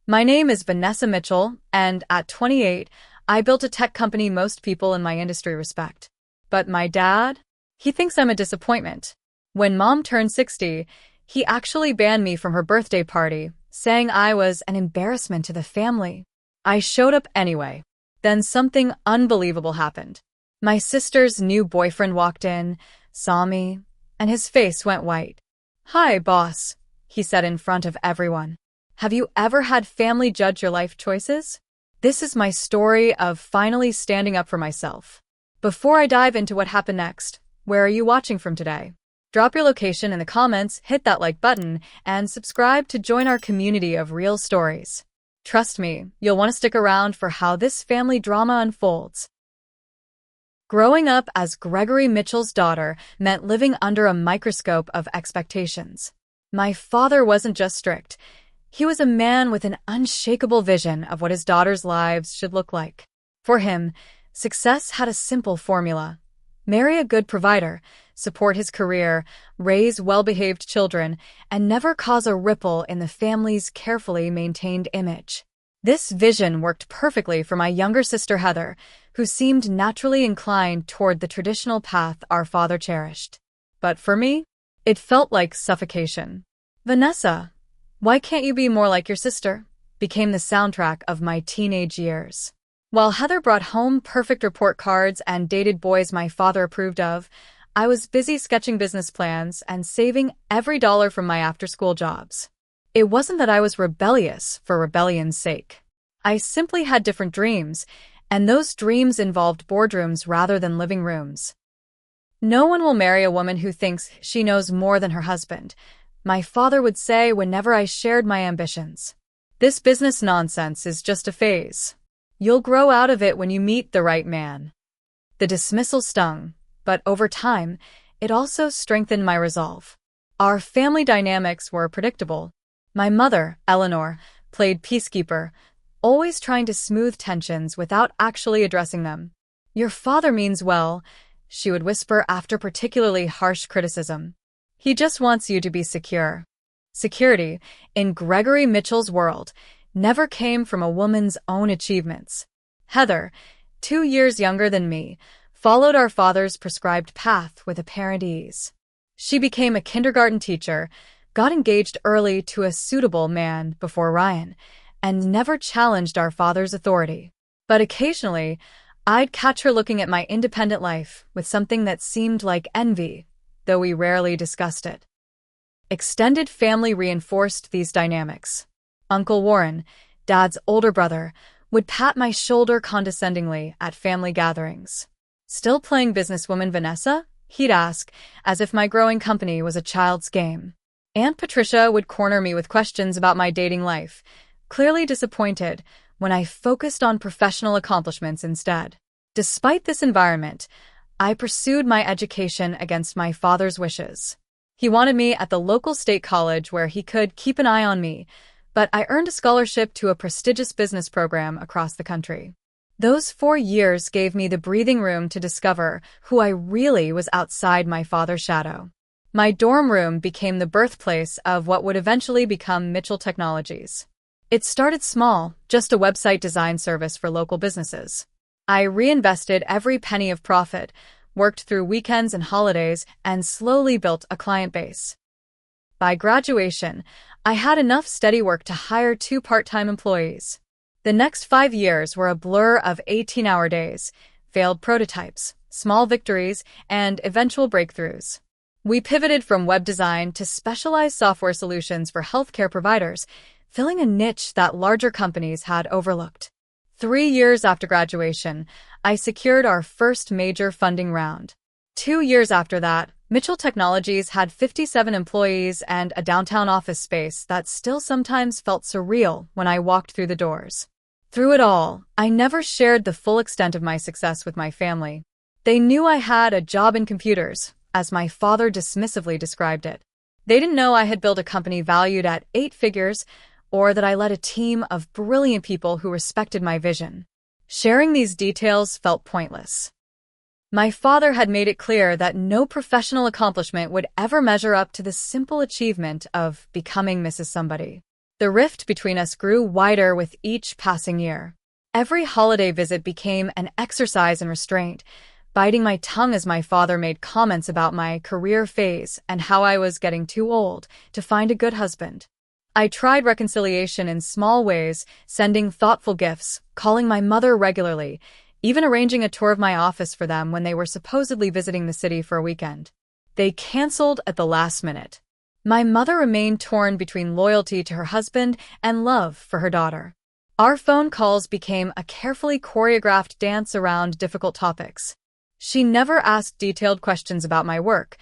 My name is Vanessa Mitchell, and at 28, I built a tech company most people in my industry respect. But my dad? He thinks I'm a disappointment. When Mom turned 60, he actually banned me from her birthday party, saying I was an embarrassment to the family. I showed up anyway. Then something unbelievable happened. My sister's new boyfriend walked in, saw me, and his face went white. "Hi, boss," he said in front of everyone. Have you ever had family judge your life choices? This is my story of finally standing up for myself. Before I dive into what happened next, where are you watching from today? Drop your location in the comments, hit that like button, and subscribe to join our community of real stories. Trust me, you'll want to stick around for how this family drama unfolds. Growing up as Gregory Mitchell's daughter meant living under a microscope of expectations. My father wasn't just strict. He was a man with an unshakable vision of what his daughters' lives should look like. For him, success had a simple formula: marry a good provider, support his career, raise well-behaved children, and never cause a ripple in the family's carefully maintained image. This vision worked perfectly for my younger sister Heather, who seemed naturally inclined toward the traditional path our father cherished. But for me, it felt like suffocation. "Vanessa, why can't you be more like your sister?" became the soundtrack of my teenage years. While Heather brought home perfect report cards and dated boys my father approved of, I was busy sketching business plans and saving every dollar from my after-school jobs. It wasn't that I was rebellious for rebellion's sake. I simply had different dreams, and those dreams involved boardrooms rather than living rooms. No one will marry a woman who thinks she knows more than her husband, my father would say whenever I shared my ambitions. This business nonsense is just a phase. You'll grow out of it when you meet the right man. The dismissal stung, but over time, it also strengthened my resolve. Our family dynamics were predictable. My mother, Eleanor, played peacekeeper, always trying to smooth tensions without actually addressing them. "Your father means well," she would whisper after particularly harsh criticism. "He just wants you to be secure." Security, in Gregory Mitchell's world, never came from a woman's own achievements. Heather, 2 years younger than me, followed our father's prescribed path with apparent ease. She became a kindergarten teacher, got engaged early to a suitable man before Ryan, and never challenged our father's authority. But occasionally, I'd catch her looking at my independent life with something that seemed like envy, though we rarely discussed it. Extended family reinforced these dynamics. Uncle Warren, Dad's older brother, would pat my shoulder condescendingly at family gatherings. "Still playing businesswoman Vanessa?" he'd ask, as if my growing company was a child's game. Aunt Patricia would corner me with questions about my dating life, clearly disappointed when I focused on professional accomplishments instead. Despite this environment, I pursued my education against my father's wishes. He wanted me at the local state college where he could keep an eye on me, but I earned a scholarship to a prestigious business program across the country. Those 4 years gave me the breathing room to discover who I really was outside my father's shadow. My dorm room became the birthplace of what would eventually become Mitchell Technologies. It started small, just a website design service for local businesses. I reinvested every penny of profit, worked through weekends and holidays, and slowly built a client base. By graduation, I had enough steady work to hire 2 part-time employees. The next 5 years were a blur of 18-hour days, failed prototypes, small victories, and eventual breakthroughs. We pivoted from web design to specialized software solutions for healthcare providers, filling a niche that larger companies had overlooked. 3 years after graduation, I secured our first major funding round. 2 years after that, Mitchell Technologies had 57 employees and a downtown office space that still sometimes felt surreal when I walked through the doors. Through it all, I never shared the full extent of my success with my family. They knew I had a job in computers, as my father dismissively described it. They didn't know I had built a company valued at 8 figures, or that I led a team of brilliant people who respected my vision. Sharing these details felt pointless. My father had made it clear that no professional accomplishment would ever measure up to the simple achievement of becoming Mrs. Somebody. The rift between us grew wider with each passing year. Every holiday visit became an exercise in restraint, biting my tongue as my father made comments about my career phase and how I was getting too old to find a good husband. I tried reconciliation in small ways, sending thoughtful gifts, calling my mother regularly, even arranging a tour of my office for them when they were supposedly visiting the city for a weekend. They canceled at the last minute. My mother remained torn between loyalty to her husband and love for her daughter. Our phone calls became a carefully choreographed dance around difficult topics. She never asked detailed questions about my work,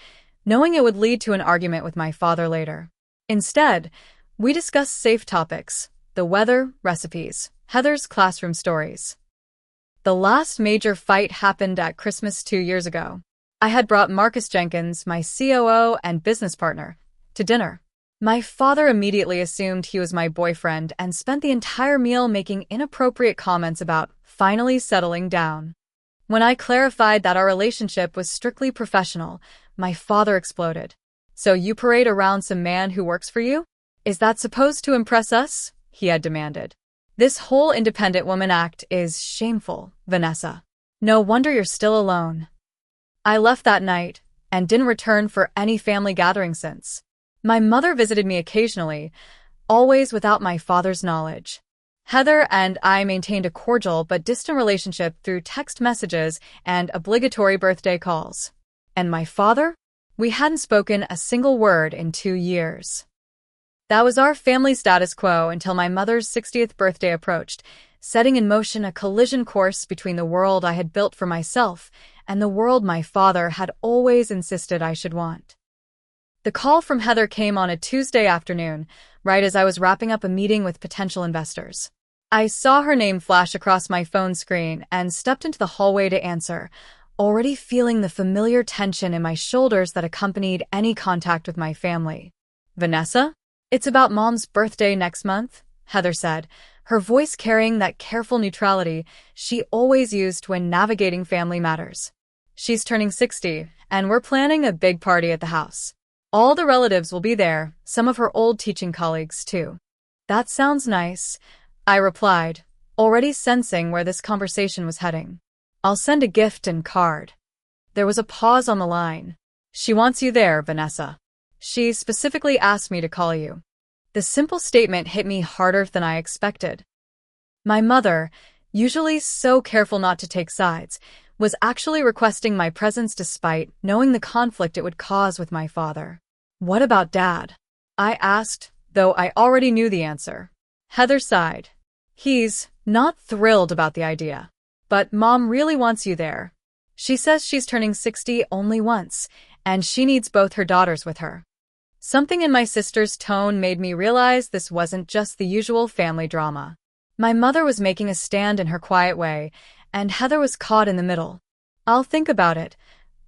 knowing it would lead to an argument with my father later. Instead, we discussed safe topics: the weather, recipes, Heather's classroom stories. The last major fight happened at Christmas 2 years ago. I had brought Marcus Jenkins, my COO and business partner, to dinner. My father immediately assumed he was my boyfriend and spent the entire meal making inappropriate comments about finally settling down. When I clarified that our relationship was strictly professional, my father exploded. "So you parade around some man who works for you? Is that supposed to impress us?" he had demanded. "This whole independent woman act is shameful, Vanessa. No wonder you're still alone." I left that night and didn't return for any family gathering since. My mother visited me occasionally, always without my father's knowledge. Heather and I maintained a cordial but distant relationship through text messages and obligatory birthday calls. And my father? We hadn't spoken a single word in 2 years. That was our family status quo until my mother's 60th birthday approached, setting in motion a collision course between the world I had built for myself and the world my father had always insisted I should want. The call from Heather came on a Tuesday afternoon, right as I was wrapping up a meeting with potential investors. I saw her name flash across my phone screen and stepped into the hallway to answer, already feeling the familiar tension in my shoulders that accompanied any contact with my family. "Vanessa? It's about Mom's birthday next month," Heather said, her voice carrying that careful neutrality she always used when navigating family matters. "She's turning 60, and we're planning a big party at the house. All the relatives will be there, some of her old teaching colleagues, too." "That sounds nice," I replied, already sensing where this conversation was heading. "I'll send a gift and card." There was a pause on the line. "She wants you there, Vanessa. She specifically asked me to call you." The simple statement hit me harder than I expected. My mother, usually so careful not to take sides, was actually requesting my presence despite knowing the conflict it would cause with my father. "What about Dad?" I asked, though I already knew the answer. Heather sighed. "He's not thrilled about the idea. But Mom really wants you there. She says she's turning 60 only once, and she needs both her daughters with her." Something in my sister's tone made me realize this wasn't just the usual family drama. My mother was making a stand in her quiet way, and Heather was caught in the middle. "I'll think about it,"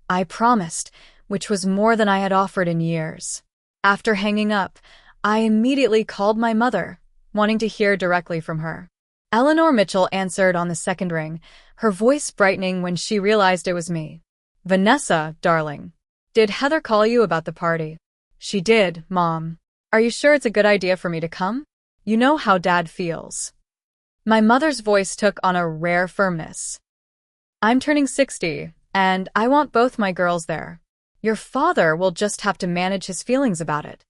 I promised, which was more than I had offered in years. After hanging up, I immediately called my mother, wanting to hear directly from her. Eleanor Mitchell answered on the second ring, her voice brightening when she realized it was me. "Vanessa, darling, did Heather call you about the party?" "She did, Mom. Are you sure it's a good idea for me to come? You know how Dad feels." My mother's voice took on a rare firmness. "I'm turning 60, and I want both my girls there. Your father will just have to manage his feelings about it."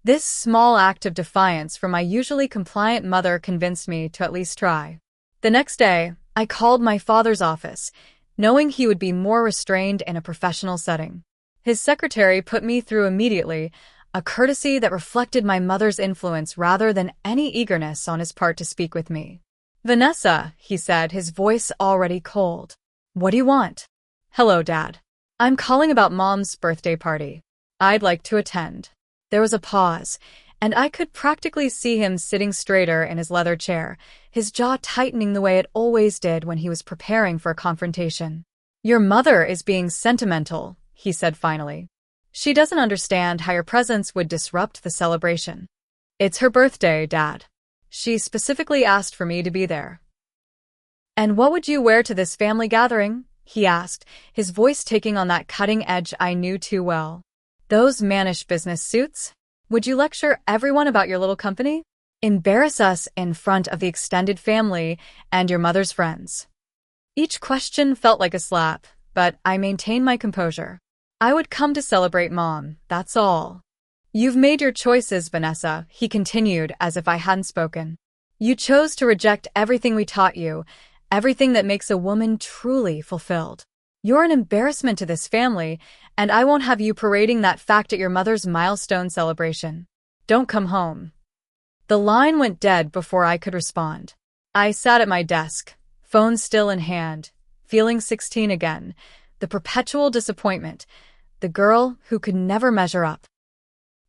This small act of defiance from my usually compliant mother convinced me to at least try. The next day, I called my father's office, knowing he would be more restrained in a professional setting. His secretary put me through immediately, a courtesy that reflected my mother's influence rather than any eagerness on his part to speak with me. "Vanessa," he said, his voice already cold. "What do you want?" "Hello, Dad. I'm calling about Mom's birthday party. I'd like to attend." There was a pause, and I could practically see him sitting straighter in his leather chair, his jaw tightening the way it always did when he was preparing for a confrontation. "Your mother is being sentimental," he said finally. "She doesn't understand how your presence would disrupt the celebration." "It's her birthday, Dad. She specifically asked for me to be there." "And what would you wear to this family gathering?" he asked, his voice taking on that cutting edge I knew too well. "Those mannish business suits? Would you lecture everyone about your little company?" Embarrass us in front of the extended family and your mother's friends. Each question felt like a slap, but I maintained my composure. I would come to celebrate Mom, that's all. You've made your choices, Vanessa, he continued as if I hadn't spoken. You chose to reject everything we taught you, everything that makes a woman truly fulfilled. You're an embarrassment to this family, and I won't have you parading that fact at your mother's milestone celebration. Don't come home. The line went dead before I could respond. I sat at my desk, phone still in hand, feeling 16 again, the perpetual disappointment, the girl who could never measure up.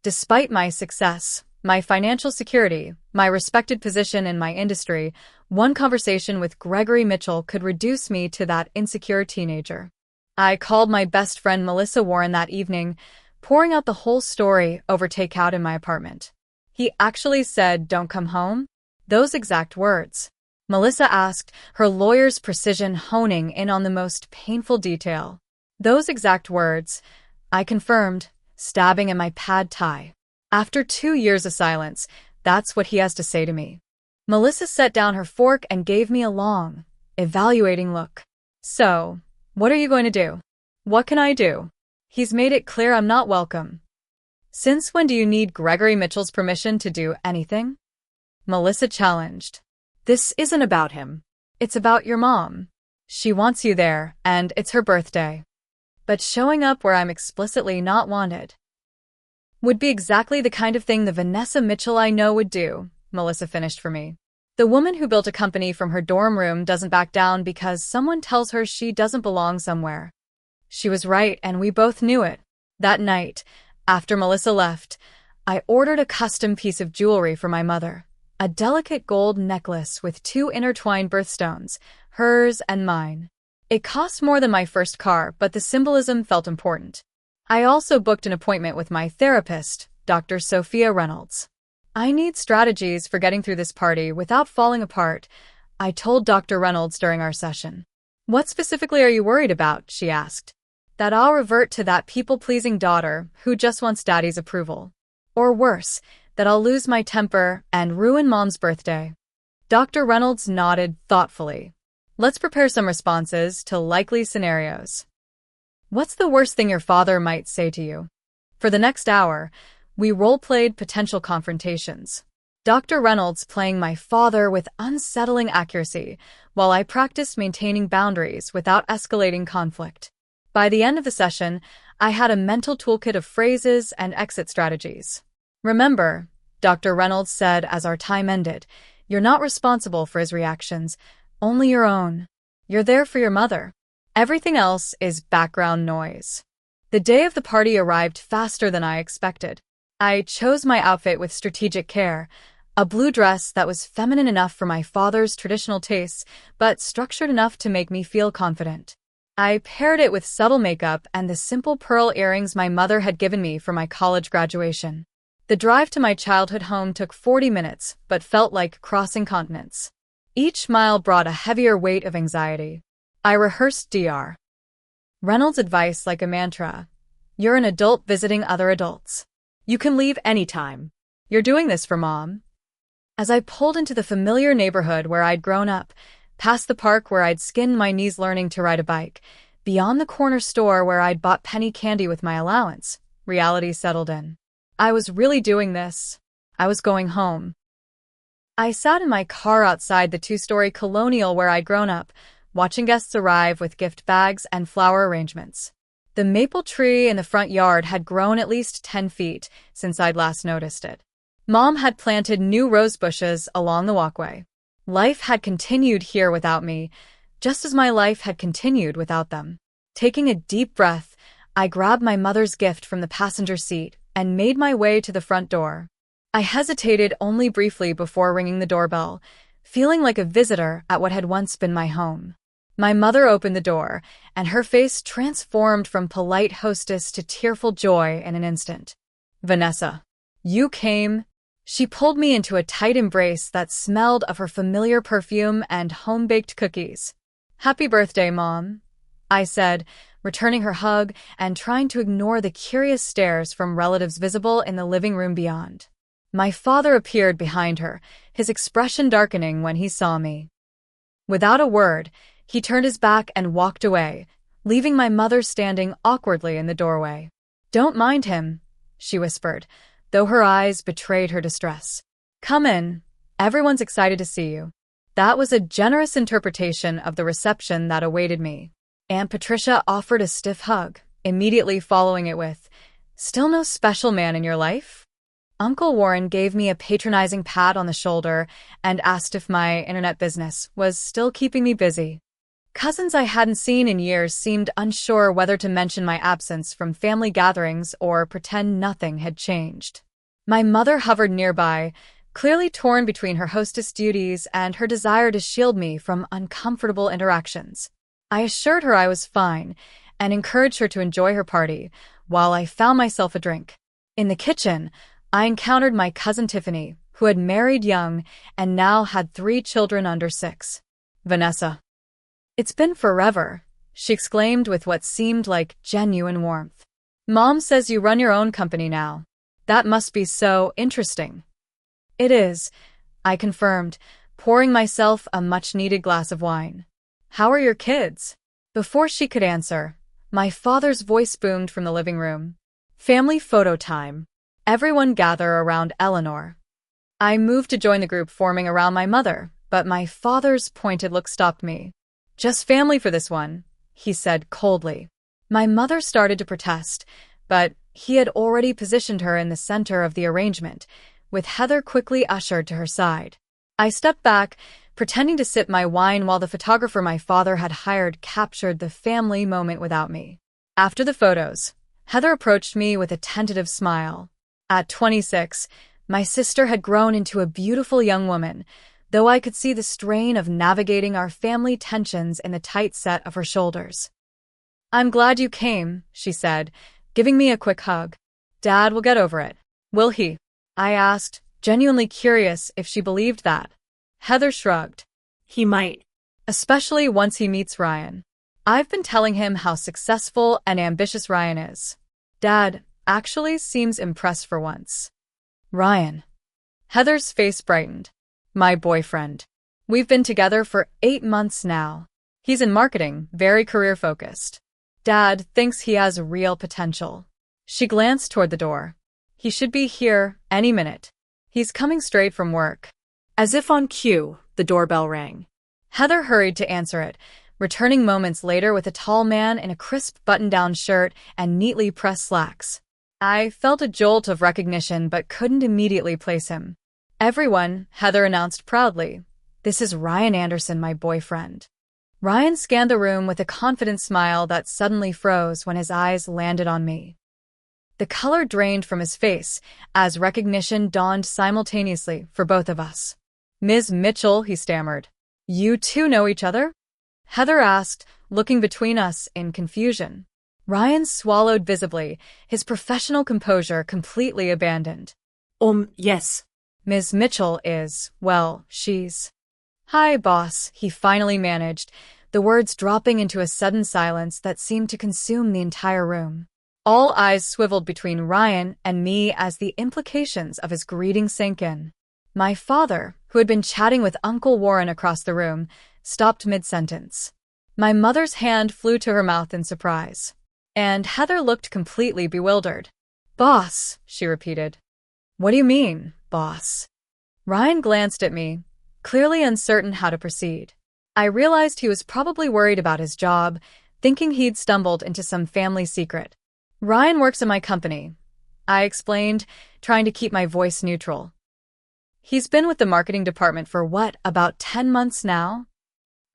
Despite my success, my financial security, my respected position in my industry, one conversation with Gregory Mitchell could reduce me to that insecure teenager. I called my best friend Melissa Warren that evening, pouring out the whole story over takeout in my apartment. He actually said, "Don't come home?" Those exact words. Melissa asked, her lawyer's precision honing in on the most painful detail. Those exact words, I confirmed, stabbing in my pad thai. After 2 years of silence, that's what he has to say to me. Melissa set down her fork and gave me a long, evaluating look. So, what are you going to do? What can I do? He's made it clear I'm not welcome. Since when do you need Gregory Mitchell's permission to do anything? Melissa challenged. This isn't about him. It's about your mom. She wants you there, and it's her birthday. But showing up where I'm explicitly not wanted would be exactly the kind of thing the Vanessa Mitchell I know would do, Melissa finished for me. The woman who built a company from her dorm room doesn't back down because someone tells her she doesn't belong somewhere. She was right, and we both knew it. That night, after Melissa left, I ordered a custom piece of jewelry for my mother. A delicate gold necklace with 2 intertwined birthstones, hers and mine. It cost more than my first car, but the symbolism felt important. I also booked an appointment with my therapist, Dr. Sophia Reynolds. I need strategies for getting through this party without falling apart, I told Dr. Reynolds during our session. What specifically are you worried about? She asked. That I'll revert to that people-pleasing daughter who just wants daddy's approval. Or worse, that I'll lose my temper and ruin Mom's birthday. Dr. Reynolds nodded thoughtfully. Let's prepare some responses to likely scenarios. What's the worst thing your father might say to you? For the next hour, we role-played potential confrontations. Dr. Reynolds playing my father with unsettling accuracy, while I practiced maintaining boundaries without escalating conflict. By the end of the session, I had a mental toolkit of phrases and exit strategies. Remember, Dr. Reynolds said as our time ended, you're not responsible for his reactions, only your own. You're there for your mother. Everything else is background noise. The day of the party arrived faster than I expected. I chose my outfit with strategic care, a blue dress that was feminine enough for my father's traditional tastes, but structured enough to make me feel confident. I paired it with subtle makeup and the simple pearl earrings my mother had given me for my college graduation. The drive to my childhood home took 40 minutes, but felt like crossing continents. Each mile brought a heavier weight of anxiety. I rehearsed Dr. Reynolds' advice like a mantra. You're an adult visiting other adults. You can leave anytime. You're doing this for Mom. As I pulled into the familiar neighborhood where I'd grown up, past the park where I'd skinned my knees learning to ride a bike, beyond the corner store where I'd bought penny candy with my allowance, reality settled in. I was really doing this. I was going home. I sat in my car outside the 2-story colonial where I'd grown up, watching guests arrive with gift bags and flower arrangements. The maple tree in the front yard had grown at least 10 feet since I'd last noticed it. Mom had planted new rose bushes along the walkway. Life had continued here without me, just as my life had continued without them. Taking a deep breath, I grabbed my mother's gift from the passenger seat and made my way to the front door. I hesitated only briefly before ringing the doorbell, feeling like a visitor at what had once been my home. My mother opened the door, and her face transformed from polite hostess to tearful joy in an instant. Vanessa, you came. She pulled me into a tight embrace that smelled of her familiar perfume and home-baked cookies. Happy birthday, Mom, I said, returning her hug and trying to ignore the curious stares from relatives visible in the living room beyond. My father appeared behind her, his expression darkening when he saw me. Without a word, he turned his back and walked away, leaving my mother standing awkwardly in the doorway. "Don't mind him," she whispered, though her eyes betrayed her distress. "Come in. Everyone's excited to see you." That was a generous interpretation of the reception that awaited me. Aunt Patricia offered a stiff hug, immediately following it with, "Still no special man in your life?" Uncle Warren gave me a patronizing pat on the shoulder and asked if my internet business was still keeping me busy. Cousins I hadn't seen in years seemed unsure whether to mention my absence from family gatherings or pretend nothing had changed. My mother hovered nearby, clearly torn between her hostess duties and her desire to shield me from uncomfortable interactions. I assured her I was fine and encouraged her to enjoy her party, while I found myself a drink. In the kitchen, I encountered my cousin Tiffany, who had married young and now had 3 children under 6. "Vanessa. It's been forever," she exclaimed with what seemed like genuine warmth. "Mom says you run your own company now. That must be so interesting." "It is," I confirmed, pouring myself a much-needed glass of wine. "How are your kids?" Before she could answer, my father's voice boomed from the living room. "Family photo time. Everyone gather around Eleanor." I moved to join the group forming around my mother, but my father's pointed look stopped me. "Just family for this one," he said coldly. My mother started to protest, but he had already positioned her in the center of the arrangement, with Heather quickly ushered to her side. I stepped back, pretending to sip my wine while the photographer my father had hired captured the family moment without me. After the photos, Heather approached me with a tentative smile. At 26, my sister had grown into a beautiful young woman, though I could see the strain of navigating our family tensions in the tight set of her shoulders. "I'm glad you came," she said, giving me a quick hug. "Dad will get over it, will he?" I asked, genuinely curious if she believed that. Heather shrugged. "He might. Especially once he meets Ryan. I've been telling him how successful and ambitious Ryan is. Dad actually seems impressed for once." "Ryan." Heather's face brightened. "My boyfriend. We've been together for 8 months now. He's in marketing, very career-focused. Dad thinks he has real potential." She glanced toward the door. "He should be here any minute. He's coming straight from work." As if on cue, the doorbell rang. Heather hurried to answer it, returning moments later with a tall man in a crisp button-down shirt and neatly pressed slacks. I felt a jolt of recognition but couldn't immediately place him. "Everyone," Heather announced proudly, "this is Ryan Anderson, my boyfriend." Ryan scanned the room with a confident smile that suddenly froze when his eyes landed on me. The color drained from his face as recognition dawned simultaneously for both of us. "Ms. Mitchell," he stammered. "You two know each other?" Heather asked, looking between us in confusion. Ryan swallowed visibly, his professional composure completely abandoned. Yes. "Ms. Mitchell is, well, she's—" "Hi, boss," he finally managed, the words dropping into a sudden silence that seemed to consume the entire room. All eyes swiveled between Ryan and me as the implications of his greeting sank in. My father, who had been chatting with Uncle Warren across the room, stopped mid-sentence. My mother's hand flew to her mouth in surprise. And Heather looked completely bewildered. "Boss," she repeated. "What do you mean, boss?" Ryan glanced at me, clearly uncertain how to proceed. I realized he was probably worried about his job, thinking he'd stumbled into some family secret. "Ryan works in my company," I explained, trying to keep my voice neutral. "He's been with the marketing department for about 10 months now?"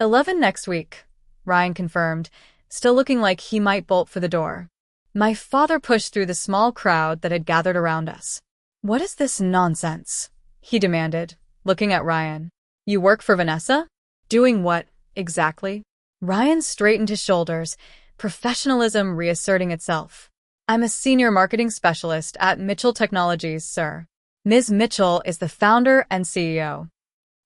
11 next week, Ryan confirmed, still looking like he might bolt for the door. My father pushed through the small crowd that had gathered around us. "What is this nonsense?" he demanded, looking at Ryan. "You work for Vanessa? Doing what, exactly?" Ryan straightened his shoulders, professionalism reasserting itself. "I'm a senior marketing specialist at Mitchell Technologies, sir. Ms. Mitchell is the founder and CEO."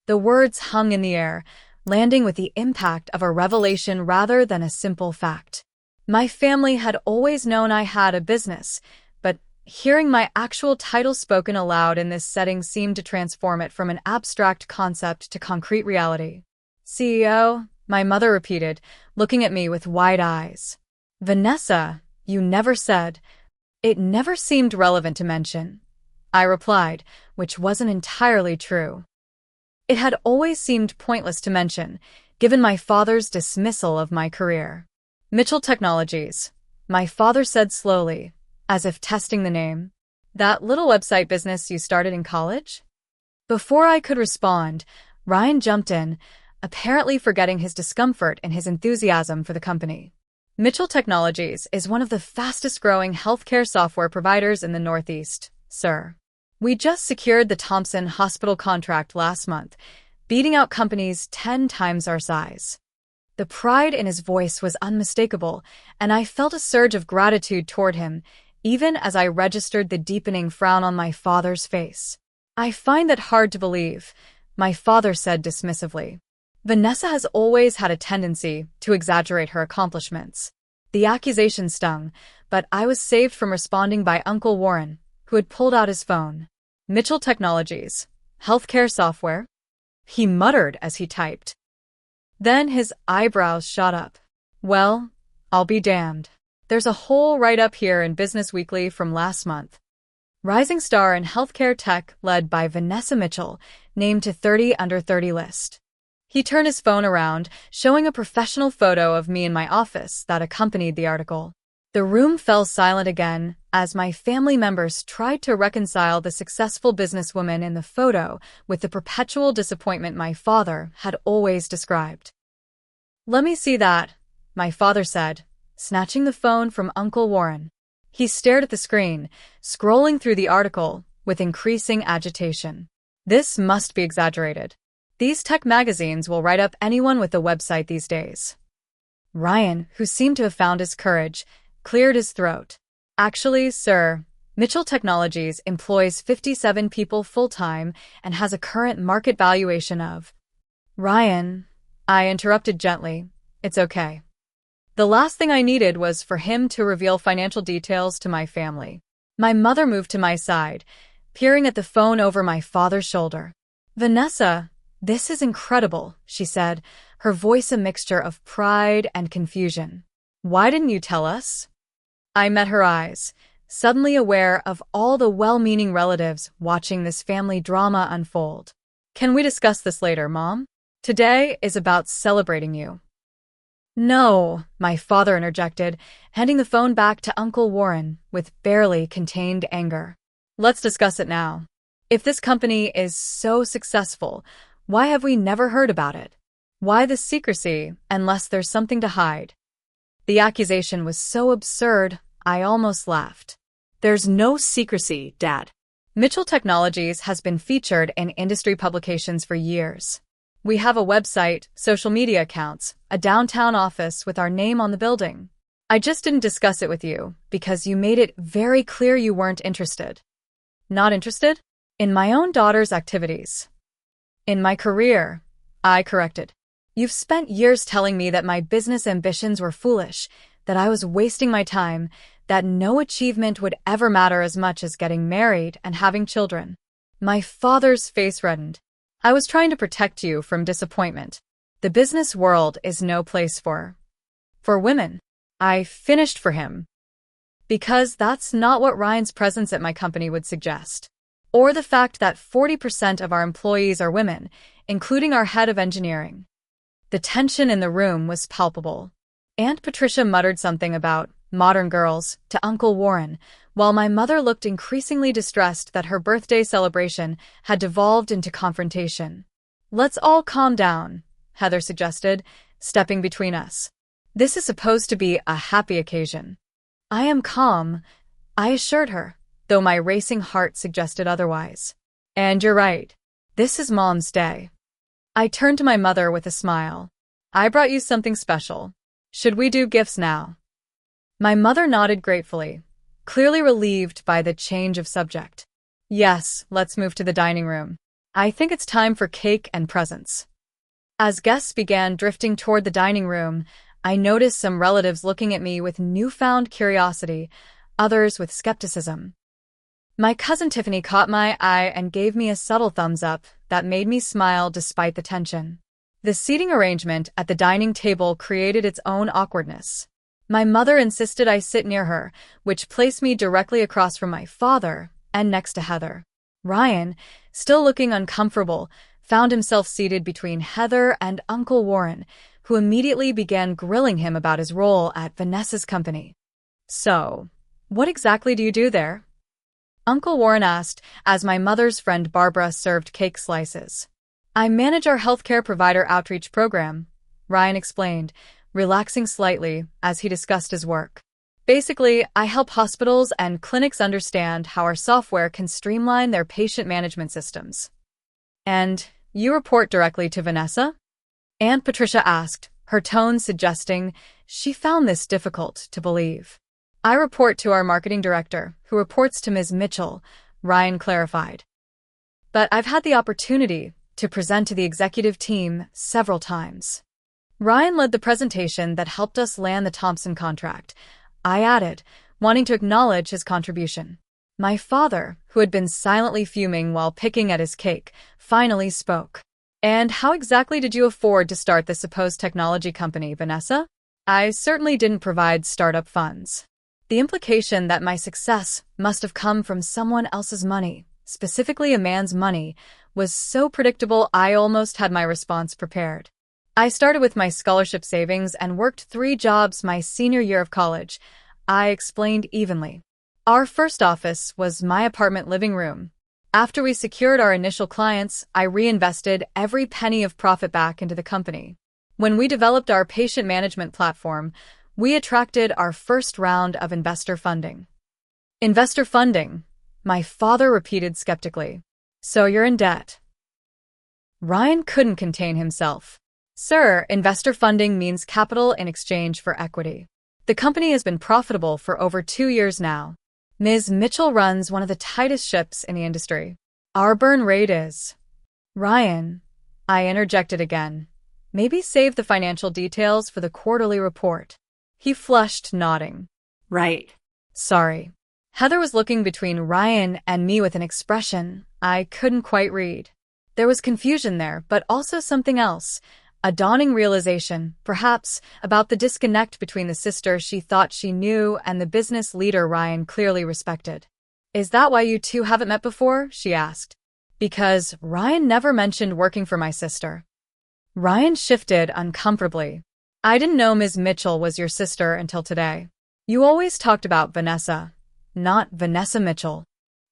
The words hung in the air, landing with the impact of a revelation rather than a simple fact. My family had always known I had a business, but Hearing my actual title spoken aloud in this setting seemed to transform it from an abstract concept to concrete reality. CEO, my mother repeated, looking at me with wide eyes. Vanessa, you never said. It never seemed relevant to mention, I replied, which wasn't entirely true. It had always seemed pointless to mention, given my father's dismissal of my career. Mitchell Technologies, my father said slowly, as if testing the name. That little website business you started in college? Before I could respond, Ryan jumped in, apparently forgetting his discomfort in his enthusiasm for the company. Mitchell Technologies is one of the fastest-growing healthcare software providers in the Northeast, sir. We just secured the Thompson Hospital contract last month, beating out companies 10 times our size. The pride in his voice was unmistakable, and I felt a surge of gratitude toward him, even as I registered the deepening frown on my father's face. I find that hard to believe, my father said dismissively. Vanessa has always had a tendency to exaggerate her accomplishments. The accusation stung, but I was saved from responding by Uncle Warren, who had pulled out his phone. Mitchell Technologies, healthcare software? He muttered as he typed. Then his eyebrows shot up. Well, I'll be damned. There's a whole write-up here in Business Weekly from last month. Rising star in healthcare tech led by Vanessa Mitchell, named to 30 under 30 list. He turned his phone around, showing a professional photo of me in my office that accompanied the article. The room fell silent again as my family members tried to reconcile the successful businesswoman in the photo with the perpetual disappointment my father had always described. Let me see that, my father said, snatching the phone from Uncle Warren. He stared at the screen, scrolling through the article with increasing agitation. This must be exaggerated. These tech magazines will write up anyone with a website these days. Ryan, who seemed to have found his courage, cleared his throat. Actually, sir, Mitchell Technologies employs 57 people full-time and has a current market valuation of... Ryan, I interrupted gently. It's okay. The last thing I needed was for him to reveal financial details to my family. My mother moved to my side, peering at the phone over my father's shoulder. Vanessa, this is incredible, she said, her voice a mixture of pride and confusion. Why didn't you tell us? I met her eyes, suddenly aware of all the well-meaning relatives watching this family drama unfold. Can we discuss this later, Mom? Today is about celebrating you. No, my father interjected, handing the phone back to Uncle Warren with barely contained anger. Let's discuss it now. If this company is so successful, why have we never heard about it? Why the secrecy, unless there's something to hide? The accusation was so absurd, I almost laughed. There's no secrecy, Dad. Mitchell Technologies has been featured in industry publications for years. We have a website, social media accounts, a downtown office with our name on the building. I just didn't discuss it with you because you made it very clear you weren't interested. Not interested? In my own daughter's activities. In my career, I corrected. You've spent years telling me that my business ambitions were foolish, that I was wasting my time, that no achievement would ever matter as much as getting married and having children. My father's face reddened. I was trying to protect you from disappointment. The business world is no place for women. I finished for him. Because that's not what Ryan's presence at my company would suggest. Or the fact that 40% of our employees are women, including our head of engineering. The tension in the room was palpable. Aunt Patricia muttered something about modern girls to Uncle Warren, while my mother looked increasingly distressed that her birthday celebration had devolved into confrontation. Let's all calm down, Heather suggested, stepping between us. This is supposed to be a happy occasion. I am calm, I assured her, though my racing heart suggested otherwise. And you're right. This is Mom's day. I turned to my mother with a smile. I brought you something special. Should we do gifts now? My mother nodded gratefully, clearly relieved by the change of subject. Yes, let's move to the dining room. I think it's time for cake and presents. As guests began drifting toward the dining room, I noticed some relatives looking at me with newfound curiosity, others with skepticism. My cousin Tiffany caught my eye and gave me a subtle thumbs up that made me smile despite the tension. The seating arrangement at the dining table created its own awkwardness. My mother insisted I sit near her, which placed me directly across from my father and next to Heather. Ryan, still looking uncomfortable, found himself seated between Heather and Uncle Warren, who immediately began grilling him about his role at Vanessa's company. "So, what exactly do you do there?" Uncle Warren asked as my mother's friend Barbara served cake slices. "I manage our healthcare provider outreach program," Ryan explained, relaxing slightly as he discussed his work. "Basically, I help hospitals and clinics understand how our software can streamline their patient management systems." "And you report directly to Vanessa?" Aunt Patricia asked, her tone suggesting she found this difficult to believe. "I report to our marketing director, who reports to Ms. Mitchell," Ryan clarified. "But I've had the opportunity to present to the executive team several times." Ryan led the presentation that helped us land the Thompson contract. I added, wanting to acknowledge his contribution. My father, who had been silently fuming while picking at his cake, finally spoke. "And how exactly did you afford to start this supposed technology company, Vanessa?" "I certainly didn't provide startup funds." The implication that my success must have come from someone else's money, specifically a man's money, was so predictable I almost had my response prepared. "I started with my scholarship savings and worked 3 jobs my senior year of college," I explained evenly. "Our first office was my apartment living room. After we secured our initial clients, I reinvested every penny of profit back into the company. When we developed our patient management platform, we attracted our first round of investor funding." "Investor funding?" my father repeated skeptically. "So you're in debt?" Ryan couldn't contain himself. "Sir, investor funding means capital in exchange for equity. The company has been profitable for over 2 years now. Ms. Mitchell runs one of the tightest ships in the industry. Our burn rate is—" "Ryan," I interjected again, "maybe save the financial details for the quarterly report." He flushed, nodding. "Right." "Sorry." Heather was looking between Ryan and me with an expression I couldn't quite read. There was confusion there, but also something else. A dawning realization, perhaps, about the disconnect between the sister she thought she knew and the business leader Ryan clearly respected. "Is that why you two haven't met before?" she asked. "Because Ryan never mentioned working for my sister." Ryan shifted uncomfortably. "I didn't know Ms. Mitchell was your sister until today. You always talked about Vanessa, not Vanessa Mitchell.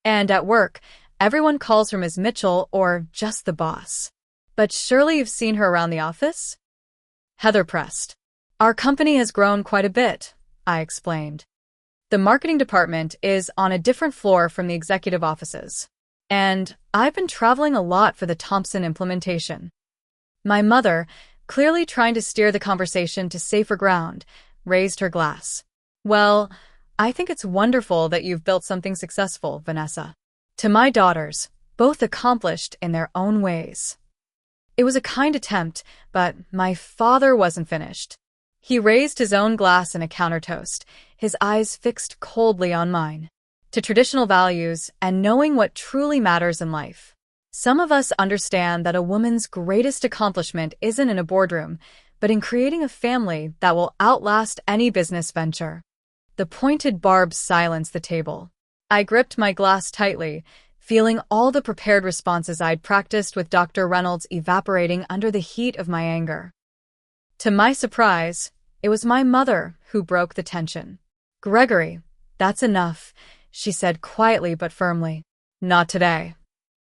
And at work, everyone calls her Ms. Mitchell or just the boss. But surely you've seen her around the office?" Heather pressed. "Our company has grown quite a bit," I explained. "The marketing department is on a different floor from the executive offices. And I've been traveling a lot for the Thompson implementation." My mother, clearly trying to steer the conversation to safer ground, raised her glass. "Well, I think it's wonderful that you've built something successful, Vanessa." To my daughters, both accomplished in their own ways. It was a kind attempt, but my father wasn't finished. He raised his own glass in a countertoast, his eyes fixed coldly on mine. "To traditional values and knowing what truly matters in life. Some of us understand that a woman's greatest accomplishment isn't in a boardroom, but in creating a family that will outlast any business venture." The pointed barbs silenced the table. I gripped my glass tightly, feeling all the prepared responses I'd practiced with Dr. Reynolds evaporating under the heat of my anger. To my surprise, it was my mother who broke the tension. "Gregory, that's enough," she said quietly but firmly. "Not today."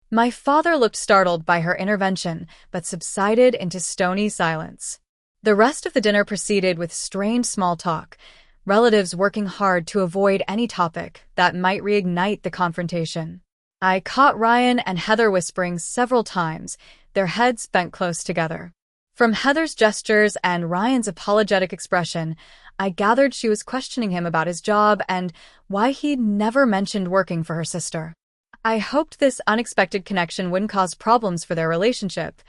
My father looked startled by her intervention, but subsided into stony silence. The rest of the dinner proceeded with strained small talk, relatives working hard to avoid any topic that might reignite the confrontation. I caught Ryan and Heather whispering several times, their heads bent close together. From Heather's gestures and Ryan's apologetic expression, I gathered she was questioning him about his job and why he'd never mentioned working for her sister. I hoped this unexpected connection wouldn't cause problems for their relationship,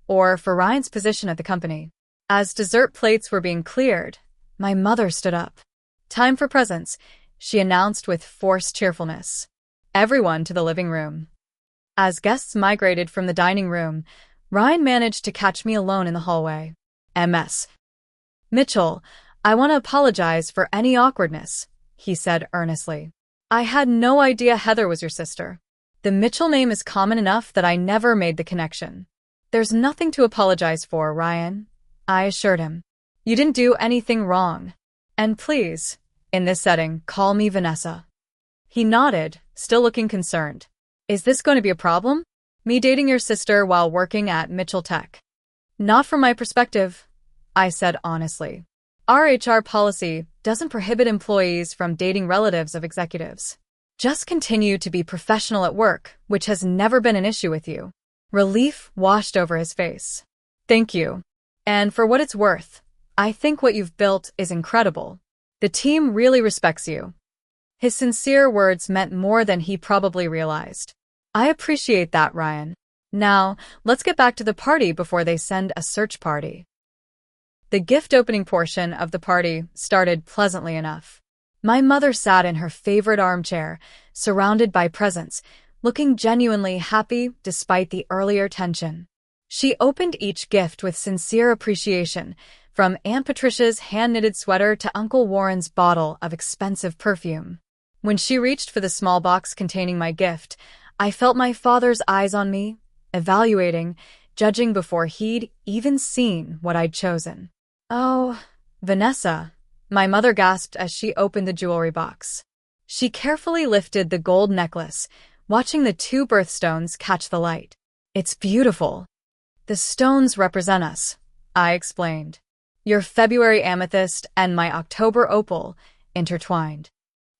or for Ryan's position at the company. As dessert plates were being cleared, my mother stood up. "Time for presents," she announced with forced cheerfulness. everyone to the living room. As guests migrated from the dining room, Ryan managed to catch me alone in the hallway. MS. Mitchell, I want to apologize for any awkwardness, he said earnestly. I had no idea Heather was your sister. The Mitchell name is common enough that I never made the connection. There's nothing to apologize for, Ryan, I assured him. You didn't do anything wrong. And please, in this setting, call me Vanessa. He nodded, still looking concerned. Is this going to be a problem? Me dating your sister while working at Mitchell Tech? Not from my perspective, I said honestly. Our HR policy doesn't prohibit employees from dating relatives of executives. Just continue to be professional at work, which has never been an issue with you. Relief washed over his face. Thank you. And for what it's worth, I think what you've built is incredible. The team really respects you. His sincere words meant more than he probably realized. I appreciate that, Ryan. Now, let's get back to the party before they send a search party. The gift opening portion of the party started pleasantly enough. My mother sat in her favorite armchair, surrounded by presents, looking genuinely happy despite the earlier tension. She opened each gift with sincere appreciation, from Aunt Patricia's hand-knitted sweater to Uncle Warren's bottle of expensive perfume. When she reached for the small box containing my gift, I felt my father's eyes on me, evaluating, judging before he'd even seen what I'd chosen. Oh, Vanessa, my mother gasped as she opened the jewelry box. She carefully lifted the gold necklace, watching the 2 birthstones catch the light. It's beautiful. The stones represent us, I explained. Your February amethyst and my October opal intertwined.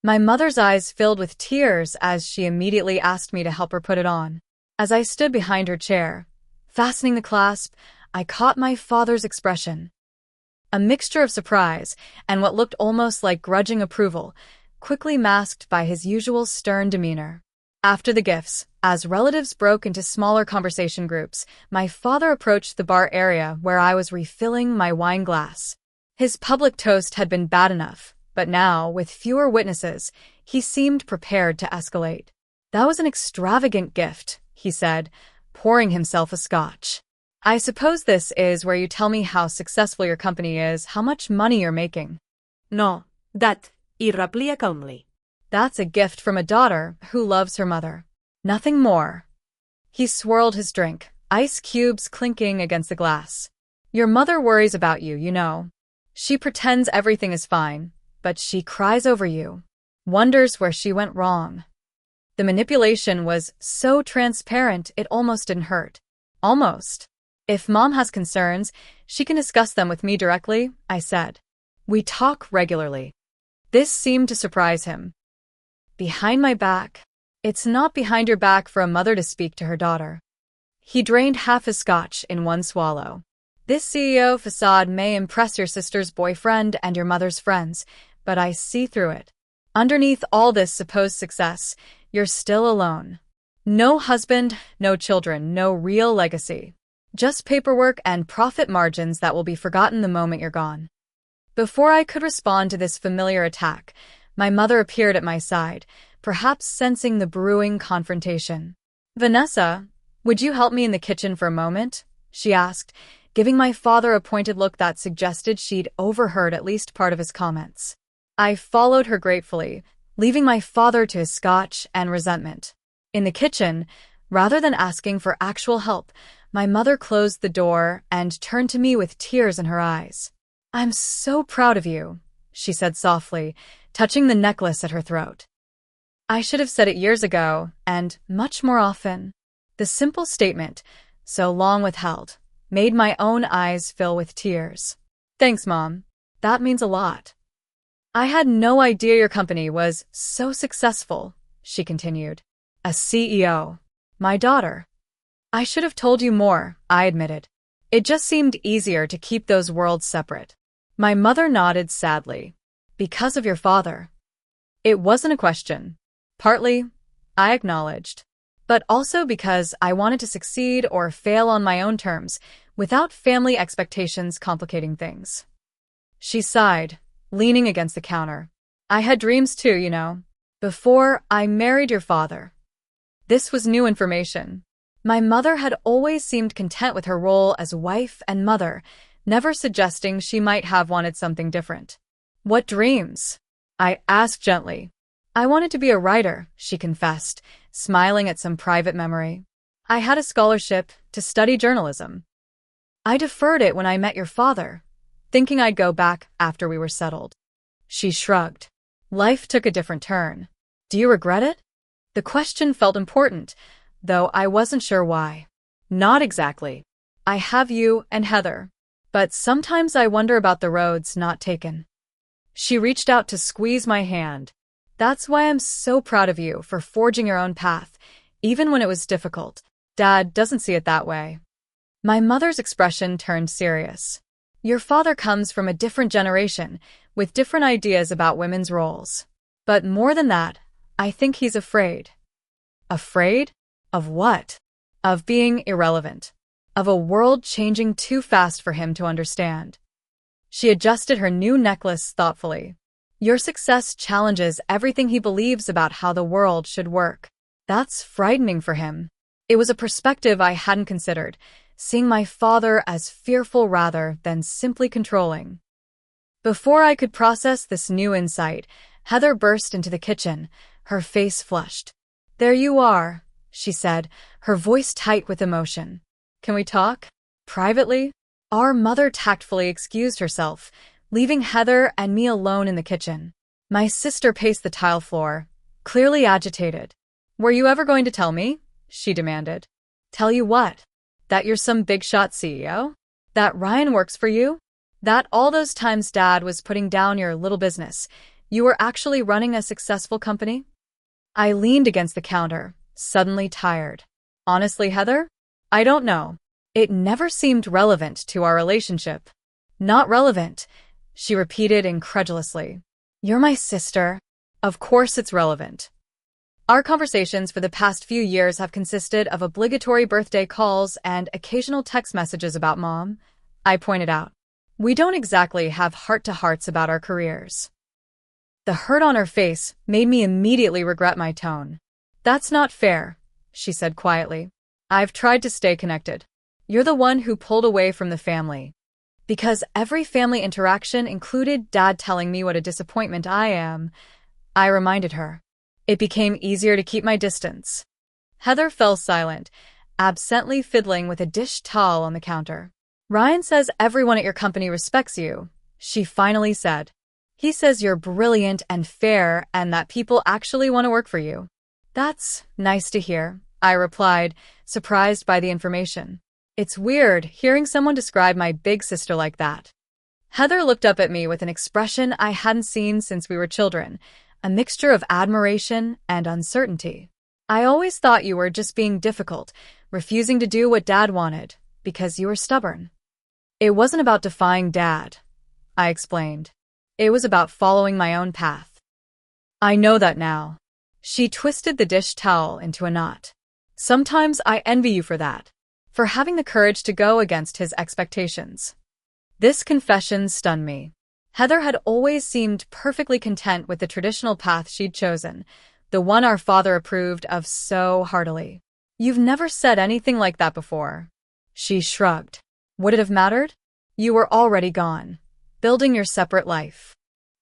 My mother's eyes filled with tears as she immediately asked me to help her put it on. As I stood behind her chair, fastening the clasp, I caught my father's expression. A mixture of surprise and what looked almost like grudging approval, quickly masked by his usual stern demeanor. After the gifts, as relatives broke into smaller conversation groups, my father approached the bar area where I was refilling my wine glass. His public toast had been bad enough, but now, with fewer witnesses, he seemed prepared to escalate. That was an extravagant gift, he said, pouring himself a scotch. I suppose this is where you tell me how successful your company is, how much money you're making. No, that, I replica calmly. That's a gift from a daughter who loves her mother. Nothing more. He swirled his drink, ice cubes clinking against the glass. Your mother worries about you, you know. She pretends everything is fine, but she cries over you. Wonders where she went wrong. The manipulation was so transparent it almost didn't hurt. Almost. If Mom has concerns, she can discuss them with me directly, I said. We talk regularly. This seemed to surprise him. Behind my back? It's not behind your back for a mother to speak to her daughter. He drained half his scotch in one swallow. This CEO facade may impress your sister's boyfriend and your mother's friends, but I see through it. Underneath all this supposed success, you're still alone. No husband, no children, no real legacy. Just paperwork and profit margins that will be forgotten the moment you're gone. Before I could respond to this familiar attack, my mother appeared at my side, perhaps sensing the brewing confrontation. Vanessa, would you help me in the kitchen for a moment? She asked, giving my father a pointed look that suggested she'd overheard at least part of his comments. I followed her gratefully, leaving my father to his scotch and resentment. In the kitchen, rather than asking for actual help, my mother closed the door and turned to me with tears in her eyes. I'm so proud of you, she said softly, touching the necklace at her throat. I should have said it years ago, and much more often. The simple statement, so long withheld, made my own eyes fill with tears. Thanks, Mom. That means a lot. I had no idea your company was so successful, she continued. A CEO. My daughter. I should have told you more, I admitted. It just seemed easier to keep those worlds separate. My mother nodded sadly. Because of your father. It wasn't a question. Partly, I acknowledged. But also because I wanted to succeed or fail on my own terms, without family expectations complicating things. She sighed, leaning against the counter. I had dreams too, you know. Before I married your father. This was new information. My mother had always seemed content with her role as wife and mother, never suggesting she might have wanted something different. What dreams? I asked gently. I wanted to be a writer, she confessed, smiling at some private memory. I had a scholarship to study journalism. I deferred it when I met your father, thinking I'd go back after we were settled. She shrugged. Life took a different turn. Do you regret it? The question felt important, though I wasn't sure why. Not exactly. I have you and Heather, but sometimes I wonder about the roads not taken. She reached out to squeeze my hand. That's why I'm so proud of you for forging your own path, even when it was difficult. Dad doesn't see it that way. My mother's expression turned serious. Your father comes from a different generation, with different ideas about women's roles. But more than that, I think he's afraid. Afraid? Of what? Of being irrelevant. Of a world changing too fast for him to understand. She adjusted her new necklace thoughtfully. Your success challenges everything he believes about how the world should work. That's frightening for him. It was a perspective I hadn't considered, seeing my father as fearful rather than simply controlling. Before I could process this new insight, Heather burst into the kitchen, her face flushed. There you are, she said, her voice tight with emotion. Can we talk? Privately? Our mother tactfully excused herself, leaving Heather and me alone in the kitchen. My sister paced the tile floor, clearly agitated. Were you ever going to tell me? She demanded. Tell you what? That you're some big-shot CEO? That Ryan works for you? That all those times Dad was putting down your little business, you were actually running a successful company? I leaned against the counter, suddenly tired. Honestly, Heather? I don't know. It never seemed relevant to our relationship. Not relevant, she repeated incredulously. You're my sister. Of course it's relevant. Our conversations for the past few years have consisted of obligatory birthday calls and occasional text messages about Mom, I pointed out. We don't exactly have heart-to-hearts about our careers. The hurt on her face made me immediately regret my tone. That's not fair, she said quietly. I've tried to stay connected. You're the one who pulled away from the family. Because every family interaction included Dad telling me what a disappointment I am, I reminded her. It became easier to keep my distance. Heather fell silent, absently fiddling with a dish towel on the counter. Ryan says everyone at your company respects you, she finally said. He says you're brilliant and fair and that people actually want to work for you. That's nice to hear, I replied, surprised by the information. It's weird hearing someone describe my big sister like that. Heather looked up at me with an expression I hadn't seen since we were children, a mixture of admiration and uncertainty. I always thought you were just being difficult, refusing to do what Dad wanted, because you were stubborn. It wasn't about defying Dad, I explained. It was about following my own path. I know that now. She twisted the dish towel into a knot. Sometimes I envy you for that, for having the courage to go against his expectations. This confession stunned me. Heather had always seemed perfectly content with the traditional path she'd chosen, the one our father approved of so heartily. You've never said anything like that before. She shrugged. Would it have mattered? You were already gone, building your separate life.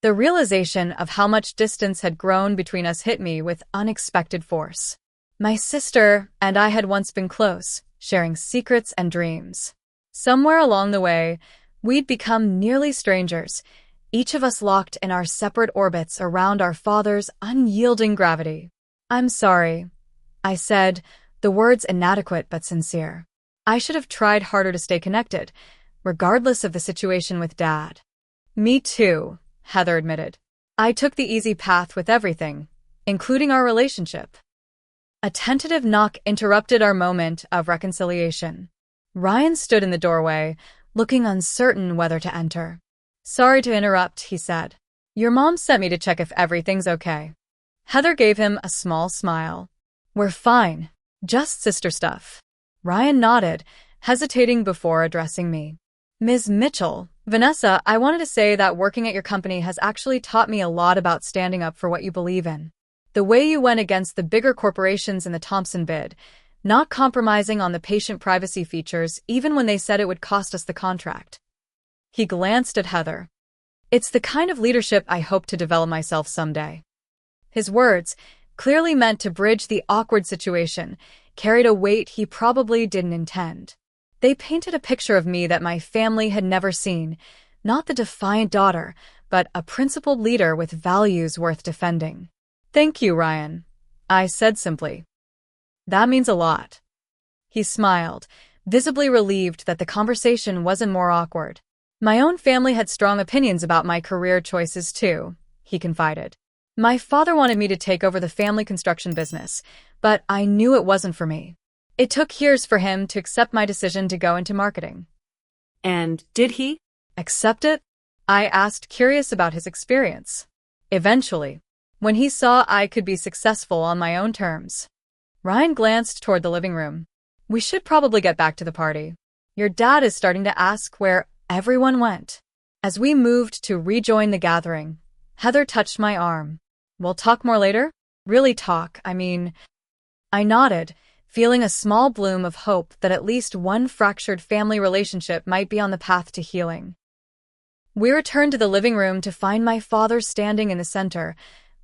The realization of how much distance had grown between us hit me with unexpected force. My sister and I had once been close, sharing secrets and dreams. Somewhere along the way, we'd become nearly strangers, each of us locked in our separate orbits around our father's unyielding gravity. I'm sorry, I said, the words inadequate but sincere. I should have tried harder to stay connected, regardless of the situation with Dad. Me too, Heather admitted. I took the easy path with everything, including our relationship. A tentative knock interrupted our moment of reconciliation. Ryan stood in the doorway, looking uncertain whether to enter. Sorry to interrupt, he said. Your mom sent me to check if everything's okay. Heather gave him a small smile. We're fine. Just sister stuff. Ryan nodded, hesitating before addressing me. Ms. Mitchell, Vanessa, I wanted to say that working at your company has actually taught me a lot about standing up for what you believe in. The way you went against the bigger corporations in the Thompson bid, not compromising on the patient privacy features even when they said it would cost us the contract. He glanced at Heather. It's the kind of leadership I hope to develop myself someday. His words, clearly meant to bridge the awkward situation, carried a weight he probably didn't intend. They painted a picture of me that my family had never seen, not the defiant daughter, but a principled leader with values worth defending. Thank you, Ryan, I said simply. That means a lot. He smiled, visibly relieved that the conversation wasn't more awkward. My own family had strong opinions about my career choices too, he confided. My father wanted me to take over the family construction business, but I knew it wasn't for me. It took years for him to accept my decision to go into marketing. And did he? Accept it? I asked, curious about his experience. Eventually, when he saw I could be successful on my own terms. Ryan glanced toward the living room. We should probably get back to the party. Your dad is starting to ask where everyone went. As we moved to rejoin the gathering, Heather touched my arm. We'll talk more later? Really talk, I mean. I nodded, feeling a small bloom of hope that at least one fractured family relationship might be on the path to healing. We returned to the living room to find my father standing in the center,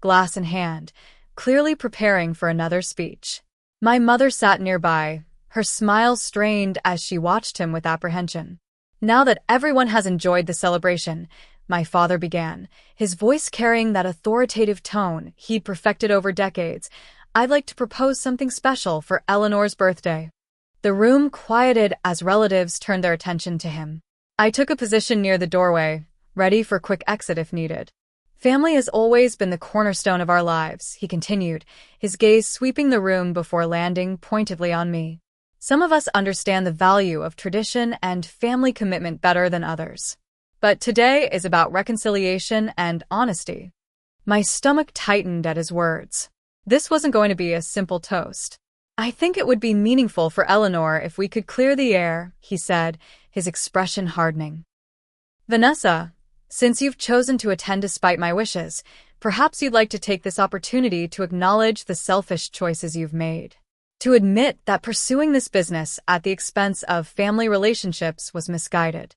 glass in hand, clearly preparing for another speech. My mother sat nearby, her smile strained as she watched him with apprehension. Now that everyone has enjoyed the celebration, my father began, his voice carrying that authoritative tone he'd perfected over decades, I'd like to propose something special for Eleanor's birthday. The room quieted as relatives turned their attention to him. I took a position near the doorway, ready for quick exit if needed. Family has always been the cornerstone of our lives, he continued, his gaze sweeping the room before landing pointedly on me. Some of us understand the value of tradition and family commitment better than others. But today is about reconciliation and honesty. My stomach tightened at his words. This wasn't going to be a simple toast. I think it would be meaningful for Eleanor if we could clear the air, he said, his expression hardening. Vanessa, since you've chosen to attend despite my wishes, perhaps you'd like to take this opportunity to acknowledge the selfish choices you've made. To admit that pursuing this business at the expense of family relationships was misguided.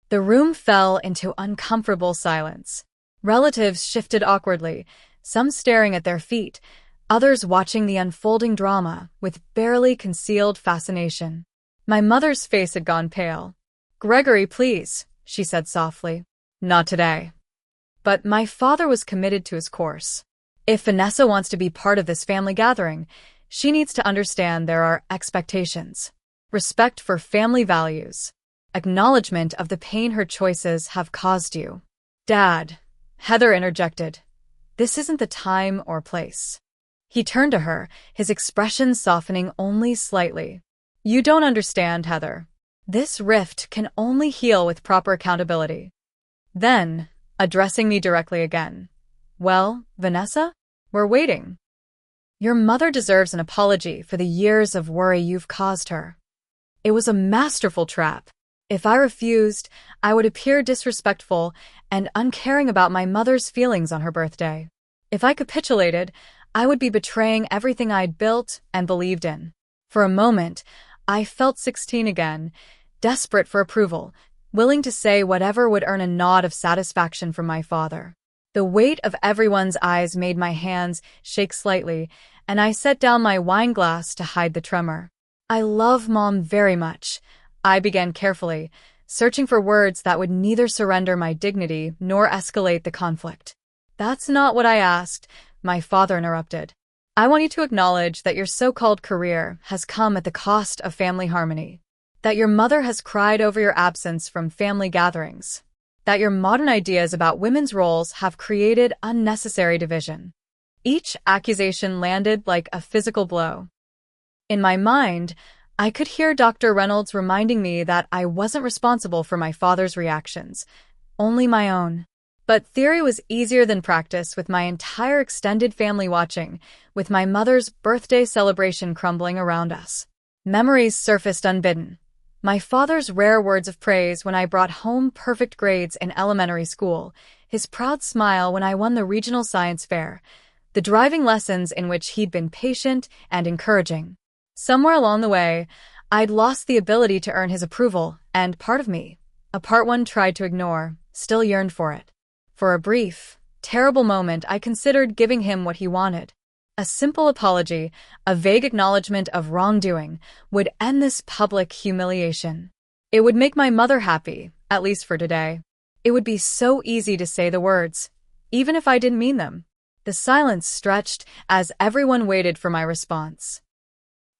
The room fell into uncomfortable silence. Relatives shifted awkwardly, some staring at their feet, others watching the unfolding drama with barely concealed fascination. My mother's face had gone pale. Gregory, please, she said softly. Not today. But my father was committed to his course. If Vanessa wants to be part of this family gathering, she needs to understand there are expectations, respect for family values, acknowledgement of the pain her choices have caused you. Dad, Heather interjected, this isn't the time or place. He turned to her, his expression softening only slightly. You don't understand, Heather. This rift can only heal with proper accountability. Then, addressing me directly again. Well, Vanessa, we're waiting. Your mother deserves an apology for the years of worry you've caused her. It was a masterful trap. If I refused, I would appear disrespectful and uncaring about my mother's feelings on her birthday. If I capitulated, I would be betraying everything I'd built and believed in. For a moment, I felt 16 again, desperate for approval, willing to say whatever would earn a nod of satisfaction from my father. The weight of everyone's eyes made my hands shake slightly, and I set down my wine glass to hide the tremor. I love Mom very much, I began carefully, searching for words that would neither surrender my dignity nor escalate the conflict. That's not what I asked, my father interrupted. I want you to acknowledge that your so-called career has come at the cost of family harmony, that your mother has cried over your absence from family gatherings, that your modern ideas about women's roles have created unnecessary division. Each accusation landed like a physical blow. In my mind, I could hear Dr. Reynolds reminding me that I wasn't responsible for my father's reactions, only my own. But theory was easier than practice with my entire extended family watching, with my mother's birthday celebration crumbling around us. Memories surfaced unbidden. My father's rare words of praise when I brought home perfect grades in elementary school, his proud smile when I won the regional science fair, the driving lessons in which he'd been patient and encouraging. Somewhere along the way, I'd lost the ability to earn his approval, and part of me, a part one tried to ignore, still yearned for it. For a brief, terrible moment, I considered giving him what he wanted. A simple apology, a vague acknowledgement of wrongdoing, would end this public humiliation. It would make my mother happy, at least for today. It would be so easy to say the words, even if I didn't mean them. The silence stretched as everyone waited for my response.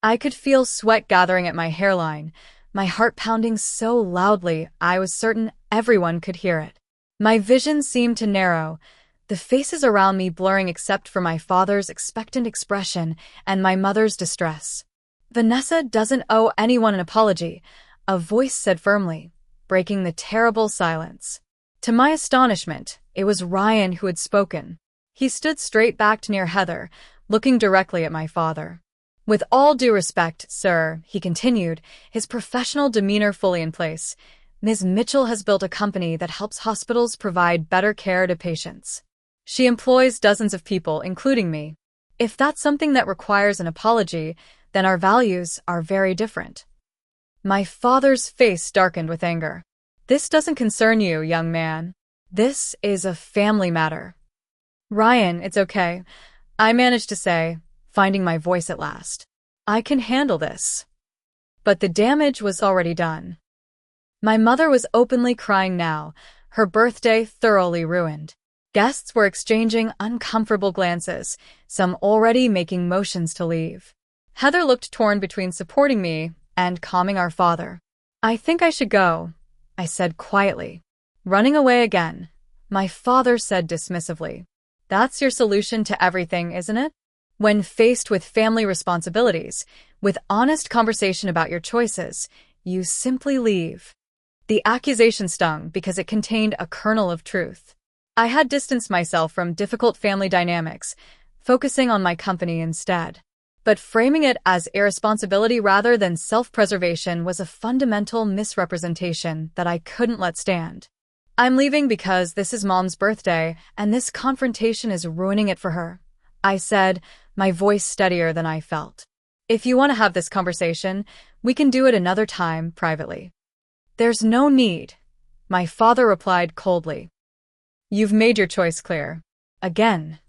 I could feel sweat gathering at my hairline, my heart pounding so loudly I was certain everyone could hear it. My vision seemed to narrow, the faces around me blurring except for my father's expectant expression and my mother's distress. "Vanessa doesn't owe anyone an apology," a voice said firmly, breaking the terrible silence. To my astonishment, it was Ryan who had spoken. He stood straight-backed near Heather, looking directly at my father. "With all due respect, sir," he continued, his professional demeanor fully in place, "Ms. Mitchell has built a company that helps hospitals provide better care to patients. She employs dozens of people, including me. If that's something that requires an apology, then our values are very different." My father's face darkened with anger. "This doesn't concern you, young man. This is a family matter." "Ryan, it's okay," I managed to say, finding my voice at last. "I can handle this." But the damage was already done. My mother was openly crying now, her birthday thoroughly ruined. Guests were exchanging uncomfortable glances, some already making motions to leave. Heather looked torn between supporting me and calming our father. "I think I should go," I said quietly. "Running away again," my father said dismissively. "That's your solution to everything, isn't it? When faced with family responsibilities, with honest conversation about your choices, you simply leave." The accusation stung because it contained a kernel of truth. I had distanced myself from difficult family dynamics, focusing on my company instead. But framing it as irresponsibility rather than self-preservation was a fundamental misrepresentation that I couldn't let stand. "I'm leaving because this is Mom's birthday, and this confrontation is ruining it for her," I said, my voice steadier than I felt. "If you want to have this conversation, we can do it another time, privately." "There's no need," my father replied coldly. "You've made your choice clear." Again.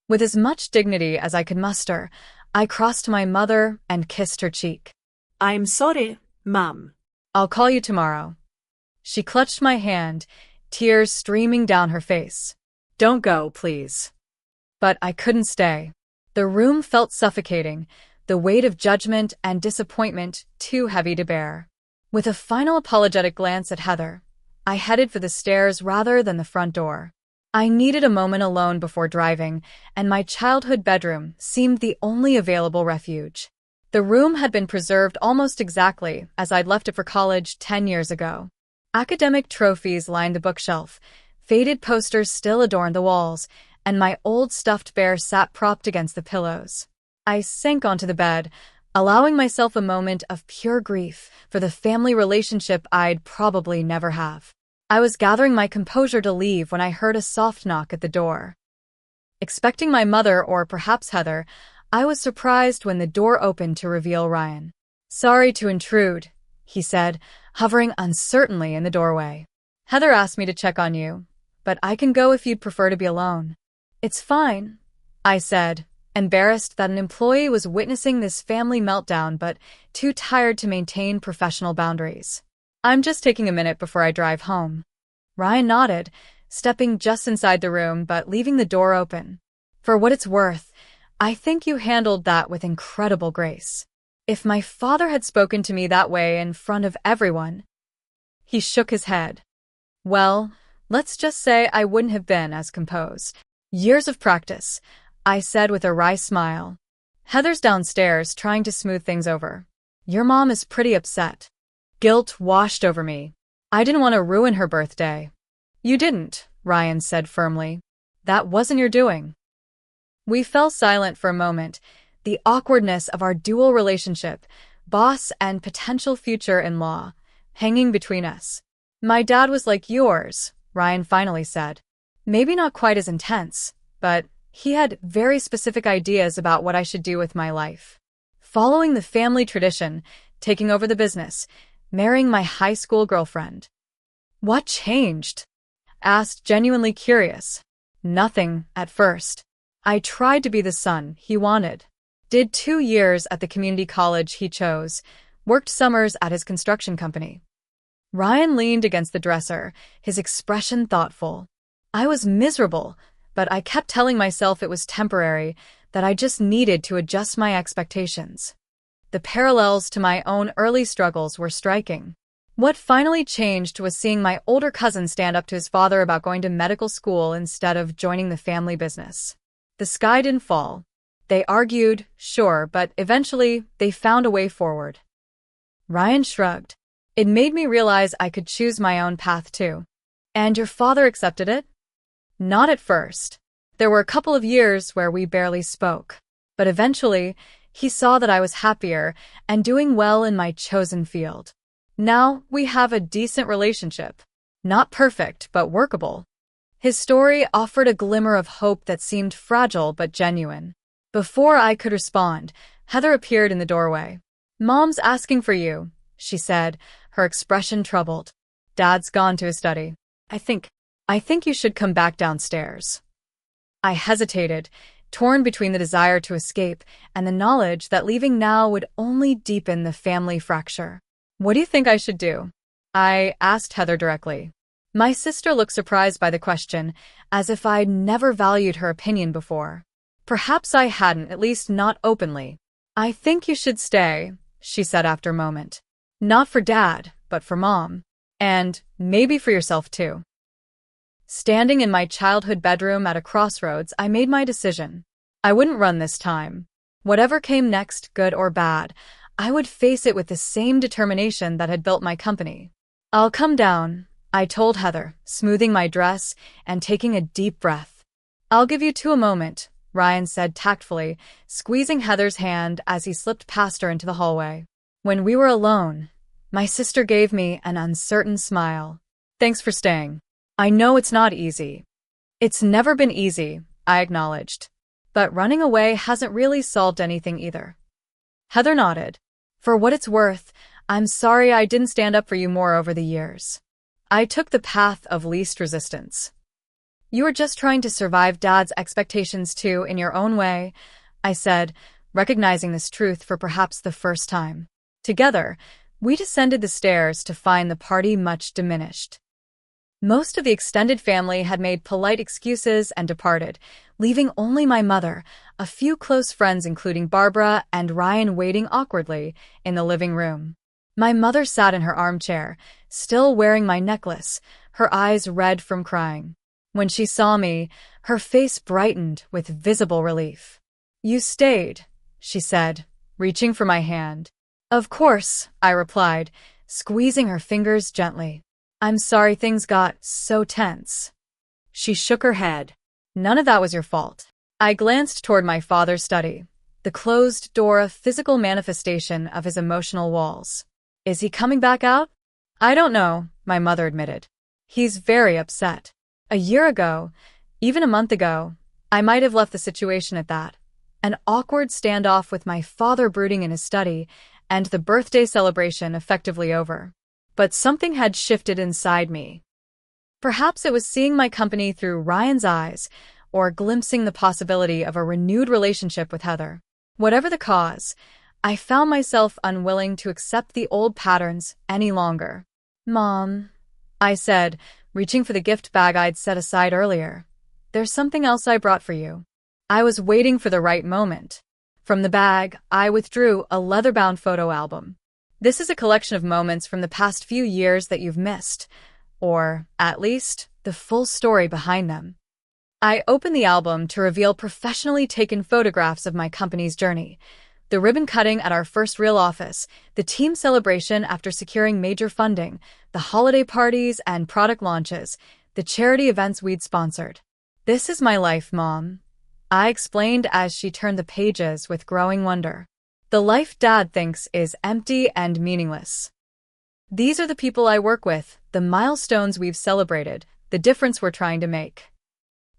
With as much dignity as I could muster, I crossed to my mother and kissed her cheek. "I'm sorry, Mum." "I'll call you tomorrow." She clutched my hand, tears streaming down her face. "Don't go, please." But I couldn't stay. The room felt suffocating, the weight of judgment and disappointment too heavy to bear. With a final apologetic glance at Heather, I headed for the stairs rather than the front door. I needed a moment alone before driving, and my childhood bedroom seemed the only available refuge. The room had been preserved almost exactly as I'd left it for college 10 years ago. Academic trophies lined the bookshelf, faded posters still adorned the walls, and my old stuffed bear sat propped against the pillows. I sank onto the bed, allowing myself a moment of pure grief for the family relationship I'd probably never have. I was gathering my composure to leave when I heard a soft knock at the door. Expecting my mother or perhaps Heather, I was surprised when the door opened to reveal Ryan. "Sorry to intrude," he said, hovering uncertainly in the doorway. "Heather asked me to check on you, but I can go if you'd prefer to be alone." "It's fine," I said, embarrassed that an employee was witnessing this family meltdown but too tired to maintain professional boundaries. "I'm just taking a minute before I drive home." Ryan nodded, stepping just inside the room but leaving the door open. "For what it's worth, I think you handled that with incredible grace." If my father had spoken to me that way in front of everyone. He shook his head. "Well, let's just say I wouldn't have been as composed." "Years of practice," I said with a wry smile. "Heather's downstairs trying to smooth things over. Your mom is pretty upset." Guilt washed over me. I didn't want to ruin her birthday. "You didn't," Ryan said firmly. "That wasn't your doing." We fell silent for a moment, the awkwardness of our dual relationship, boss and potential future-in-law, hanging between us. "My dad was like yours," Ryan finally said. "Maybe not quite as intense, but He had very specific ideas about what I should do with my life. Following the family tradition, taking over the business, marrying my high school girlfriend. What changed? Asked, genuinely curious. Nothing, at first. I tried to be the son he wanted. Did 2 years at the community college he chose, worked summers at his construction company. Ryan leaned against the dresser, his expression thoughtful. I was miserable, but I kept telling myself it was temporary, that I just needed to adjust my expectations. The parallels to my own early struggles were striking. What finally changed was seeing my older cousin stand up to his father about going to medical school instead of joining the family business. The sky didn't fall. They argued, sure, but eventually they found a way forward. Ryan shrugged. It made me realize I could choose my own path too. And your father accepted it? Not at first. There were a couple of years where we barely spoke. But eventually, he saw that I was happier and doing well in my chosen field. Now we have a decent relationship. Not perfect, but workable. His story offered a glimmer of hope that seemed fragile but genuine. Before I could respond, Heather appeared in the doorway. "Mom's asking for you," she said, her expression troubled. "Dad's gone to his study. I think you should come back downstairs." I hesitated, torn between the desire to escape and the knowledge that leaving now would only deepen the family fracture. "What do you think I should do?" I asked Heather directly. My sister looked surprised by the question, as if I'd never valued her opinion before. Perhaps I hadn't, at least not openly. "I think you should stay," she said after a moment. "Not for Dad, but for Mom. And maybe for yourself too." Standing in my childhood bedroom at a crossroads, I made my decision. I wouldn't run this time. Whatever came next, good or bad, I would face it with the same determination that had built my company. "I'll come down," I told Heather, smoothing my dress and taking a deep breath. "I'll give you two a moment," Ryan said tactfully, squeezing Heather's hand as he slipped past her into the hallway. When we were alone, my sister gave me an uncertain smile. "Thanks for staying. I know it's not easy." "It's never been easy," I acknowledged. "But running away hasn't really solved anything either." Heather nodded. "For what it's worth, I'm sorry I didn't stand up for you more over the years. I took the path of least resistance." "You were just trying to survive Dad's expectations too, in your own way," I said, recognizing this truth for perhaps the first time. Together, we descended the stairs to find the party much diminished. Most of the extended family had made polite excuses and departed, leaving only my mother, a few close friends including Barbara and Ryan waiting awkwardly in the living room. My mother sat in her armchair, still wearing my necklace, her eyes red from crying. When she saw me, her face brightened with visible relief. "You stayed," she said, reaching for my hand. "Of course," I replied, squeezing her fingers gently. "I'm sorry things got so tense." She shook her head. "None of that was your fault." I glanced toward my father's study, the closed door a physical manifestation of his emotional walls. "Is he coming back out?" "I don't know," my mother admitted. "He's very upset. A year ago, even a month ago, I might have left the situation at that. An awkward standoff with my father brooding in his study, and the birthday celebration effectively over. But something had shifted inside me. Perhaps it was seeing my company through Ryan's eyes, or glimpsing the possibility of a renewed relationship with Heather. Whatever the cause, I found myself unwilling to accept the old patterns any longer. "Mom," I said, reaching for the gift bag I'd set aside earlier. "There's something else I brought for you." I was waiting for the right moment. From the bag, I withdrew a leather-bound photo album. "This is a collection of moments from the past few years that you've missed, or, at least, the full story behind them." I opened the album to reveal professionally taken photographs of my company's journey. The ribbon cutting at our first real office, the team celebration after securing major funding, the holiday parties and product launches, the charity events we'd sponsored. "This is my life, Mom," I explained as she turned the pages with growing wonder. "The life Dad thinks is empty and meaningless. These are the people I work with, the milestones we've celebrated, the difference we're trying to make."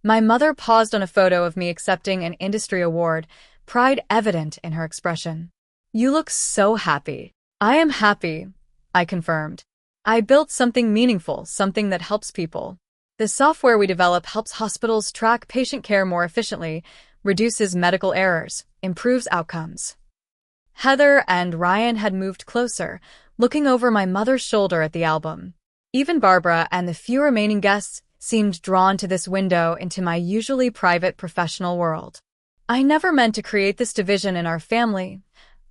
My mother paused on a photo of me accepting an industry award, pride evident in her expression. You look so happy. I am happy, I confirmed. I built something meaningful, something that helps people. The software we develop helps hospitals track patient care more efficiently, reduces medical errors, improves outcomes. Heather and Ryan had moved closer, looking over my mother's shoulder at the album. Even Barbara and the few remaining guests seemed drawn to this window into my usually private professional world. I never meant to create this division in our family,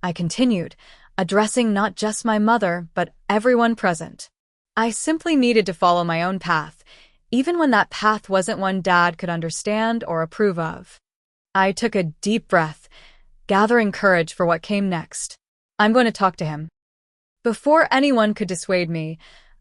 I continued, addressing not just my mother, but everyone present. I simply needed to follow my own path, even when that path wasn't one Dad could understand or approve of. I took a deep breath, gathering courage for what came next. I'm going to talk to him. Before anyone could dissuade me,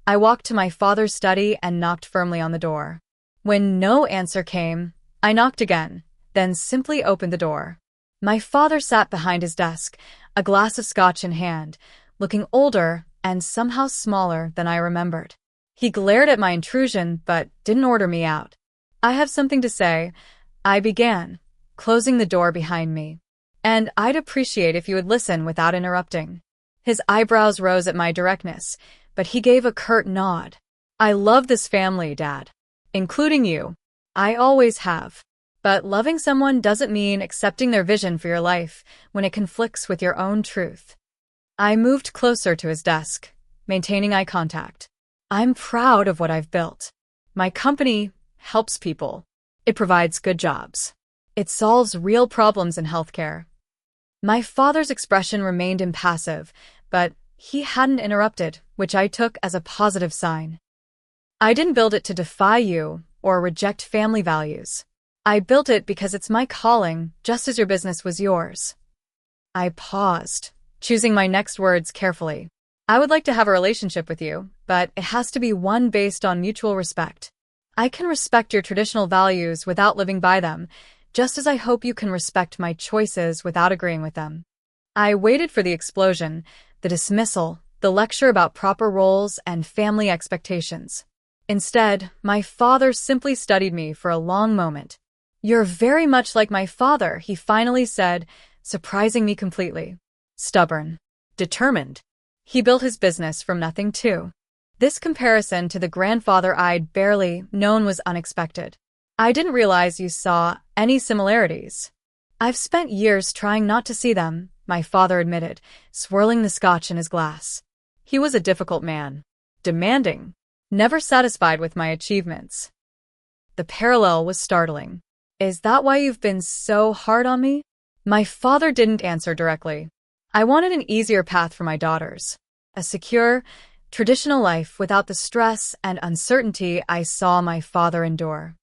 I walked to my father's study and knocked firmly on the door. When no answer came, I knocked again, then simply opened the door. My father sat behind his desk, a glass of scotch in hand, looking older and somehow smaller than I remembered. He glared at my intrusion, but didn't order me out. I have something to say, I began, closing the door behind me. And I'd appreciate if you would listen without interrupting. His eyebrows rose at my directness, but he gave a curt nod. I love this family, Dad. Including you. I always have. But loving someone doesn't mean accepting their vision for your life when it conflicts with your own truth. I moved closer to his desk, maintaining eye contact. I'm proud of what I've built. My company helps people. It provides good jobs. It solves real problems in healthcare. My father's expression remained impassive, but he hadn't interrupted, which I took as a positive sign. I didn't build it to defy you or reject family values. I built it because it's my calling, just as your business was yours. I paused, choosing my next words carefully. I would like to have a relationship with you, but it has to be one based on mutual respect. I can respect your traditional values without living by them, just as I hope you can respect my choices without agreeing with them. I waited for the explosion, the dismissal, the lecture about proper roles and family expectations. Instead, my father simply studied me for a long moment. You're very much like my father, he finally said, surprising me completely. Stubborn. Determined. He built his business from nothing too. This comparison to the grandfather I'd barely known was unexpected. I didn't realize you saw any similarities. I've spent years trying not to see them, my father admitted, swirling the scotch in his glass. He was a difficult man. Demanding. Never satisfied with my achievements. The parallel was startling. Is that why you've been so hard on me? My father didn't answer directly. I wanted an easier path for my daughters. A secure, traditional life without the stress and uncertainty I saw my father endure.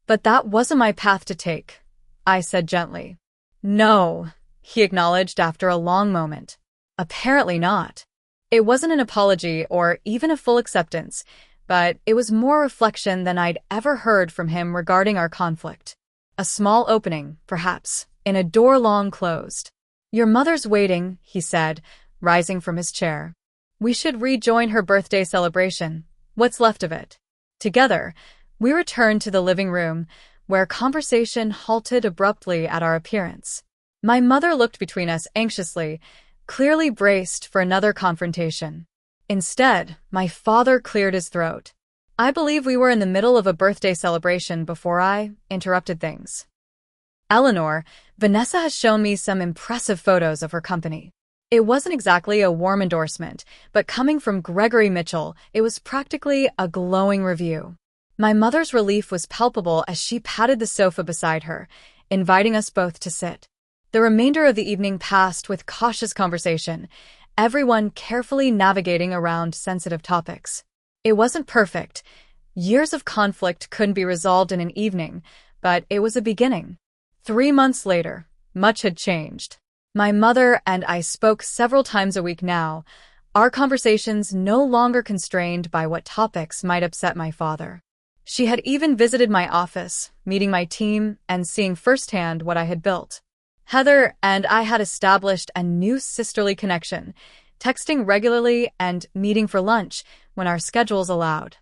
But that wasn't my path to take, I said gently. No, he acknowledged after a long moment. Apparently not. It wasn't an apology or even a full acceptance, but it was more reflection than I'd ever heard from him regarding our conflict. A small opening, perhaps, in a door long closed. Your mother's waiting, he said, rising from his chair. We should rejoin her birthday celebration, what's left of it. Together, we returned to the living room, where conversation halted abruptly at our appearance. My mother looked between us anxiously, clearly braced for another confrontation. Instead, my father cleared his throat. I believe we were in the middle of a birthday celebration before I interrupted things. Eleanor, Vanessa has shown me some impressive photos of her company. It wasn't exactly a warm endorsement, but coming from Gregory Mitchell, it was practically a glowing review. My mother's relief was palpable as she patted the sofa beside her, inviting us both to sit. The remainder of the evening passed with cautious conversation, everyone carefully navigating around sensitive topics. It wasn't perfect. Years of conflict couldn't be resolved in an evening, but it was a beginning. 3 months later, much had changed. My mother and I spoke several times a week now, our conversations no longer constrained by what topics might upset my father. She had even visited my office, meeting my team, and seeing firsthand what I had built. Heather and I had established a new sisterly connection, texting regularly and meeting for lunch when our schedules allowed.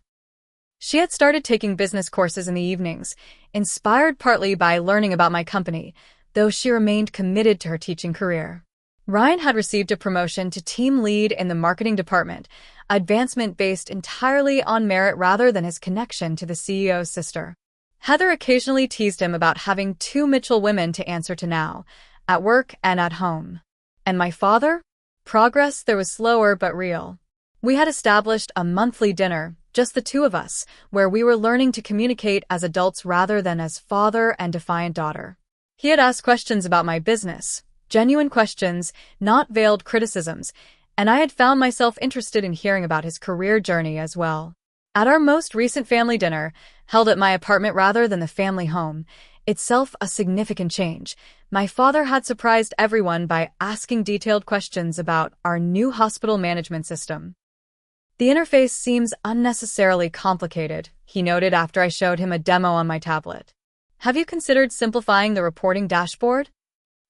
She had started taking business courses in the evenings, inspired partly by learning about my company, though she remained committed to her teaching career. Ryan had received a promotion to team lead in the marketing department, advancement based entirely on merit rather than his connection to the CEO's sister. Heather occasionally teased him about having two Mitchell women to answer to now, at work and at home. And my father? Progress there was slower but real. We had established a monthly dinner, just the two of us, where we were learning to communicate as adults rather than as father and defiant daughter. He had asked questions about my business, genuine questions, not veiled criticisms, and I had found myself interested in hearing about his career journey as well. At our most recent family dinner, held at my apartment rather than the family home, itself a significant change, my father had surprised everyone by asking detailed questions about our new hospital management system. The interface seems unnecessarily complicated, he noted after I showed him a demo on my tablet. Have you considered simplifying the reporting dashboard?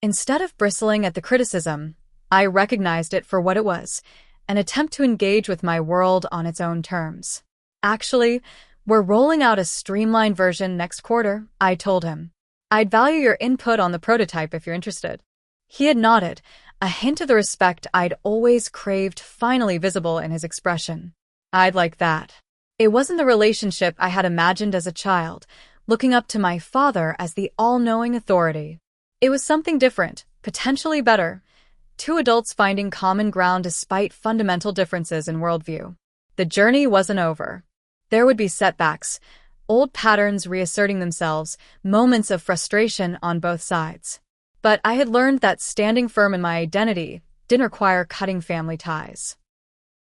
Instead of bristling at the criticism, I recognized it for what it was, an attempt to engage with my world on its own terms. Actually, we're rolling out a streamlined version next quarter, I told him. I'd value your input on the prototype if you're interested. He had nodded, a hint of the respect I'd always craved finally visible in his expression. I'd like that. It wasn't the relationship I had imagined as a child, looking up to my father as the all-knowing authority. It was something different, potentially better. Two adults finding common ground despite fundamental differences in worldview. The journey wasn't over. There would be setbacks, old patterns reasserting themselves, moments of frustration on both sides. But I had learned that standing firm in my identity didn't require cutting family ties.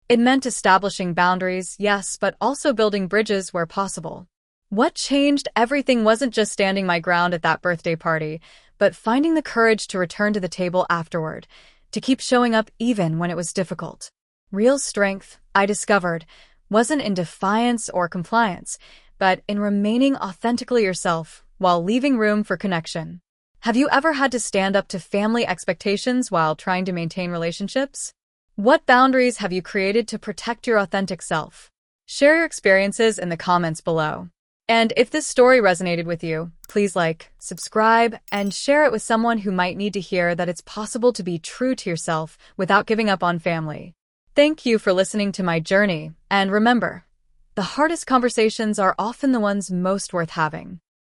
It meant establishing boundaries, yes, but also building bridges where possible. What changed everything wasn't just standing my ground at that birthday party, but finding the courage to return to the table afterward, to keep showing up even when it was difficult. Real strength, I discovered, wasn't in defiance or compliance, but in remaining authentically yourself while leaving room for connection. Have you ever had to stand up to family expectations while trying to maintain relationships? What boundaries have you created to protect your authentic self? Share your experiences in the comments below. And if this story resonated with you, please like, subscribe, and share it with someone who might need to hear that it's possible to be true to yourself without giving up on family. Thank you for listening to my journey, and remember, the hardest conversations are often the ones most worth having.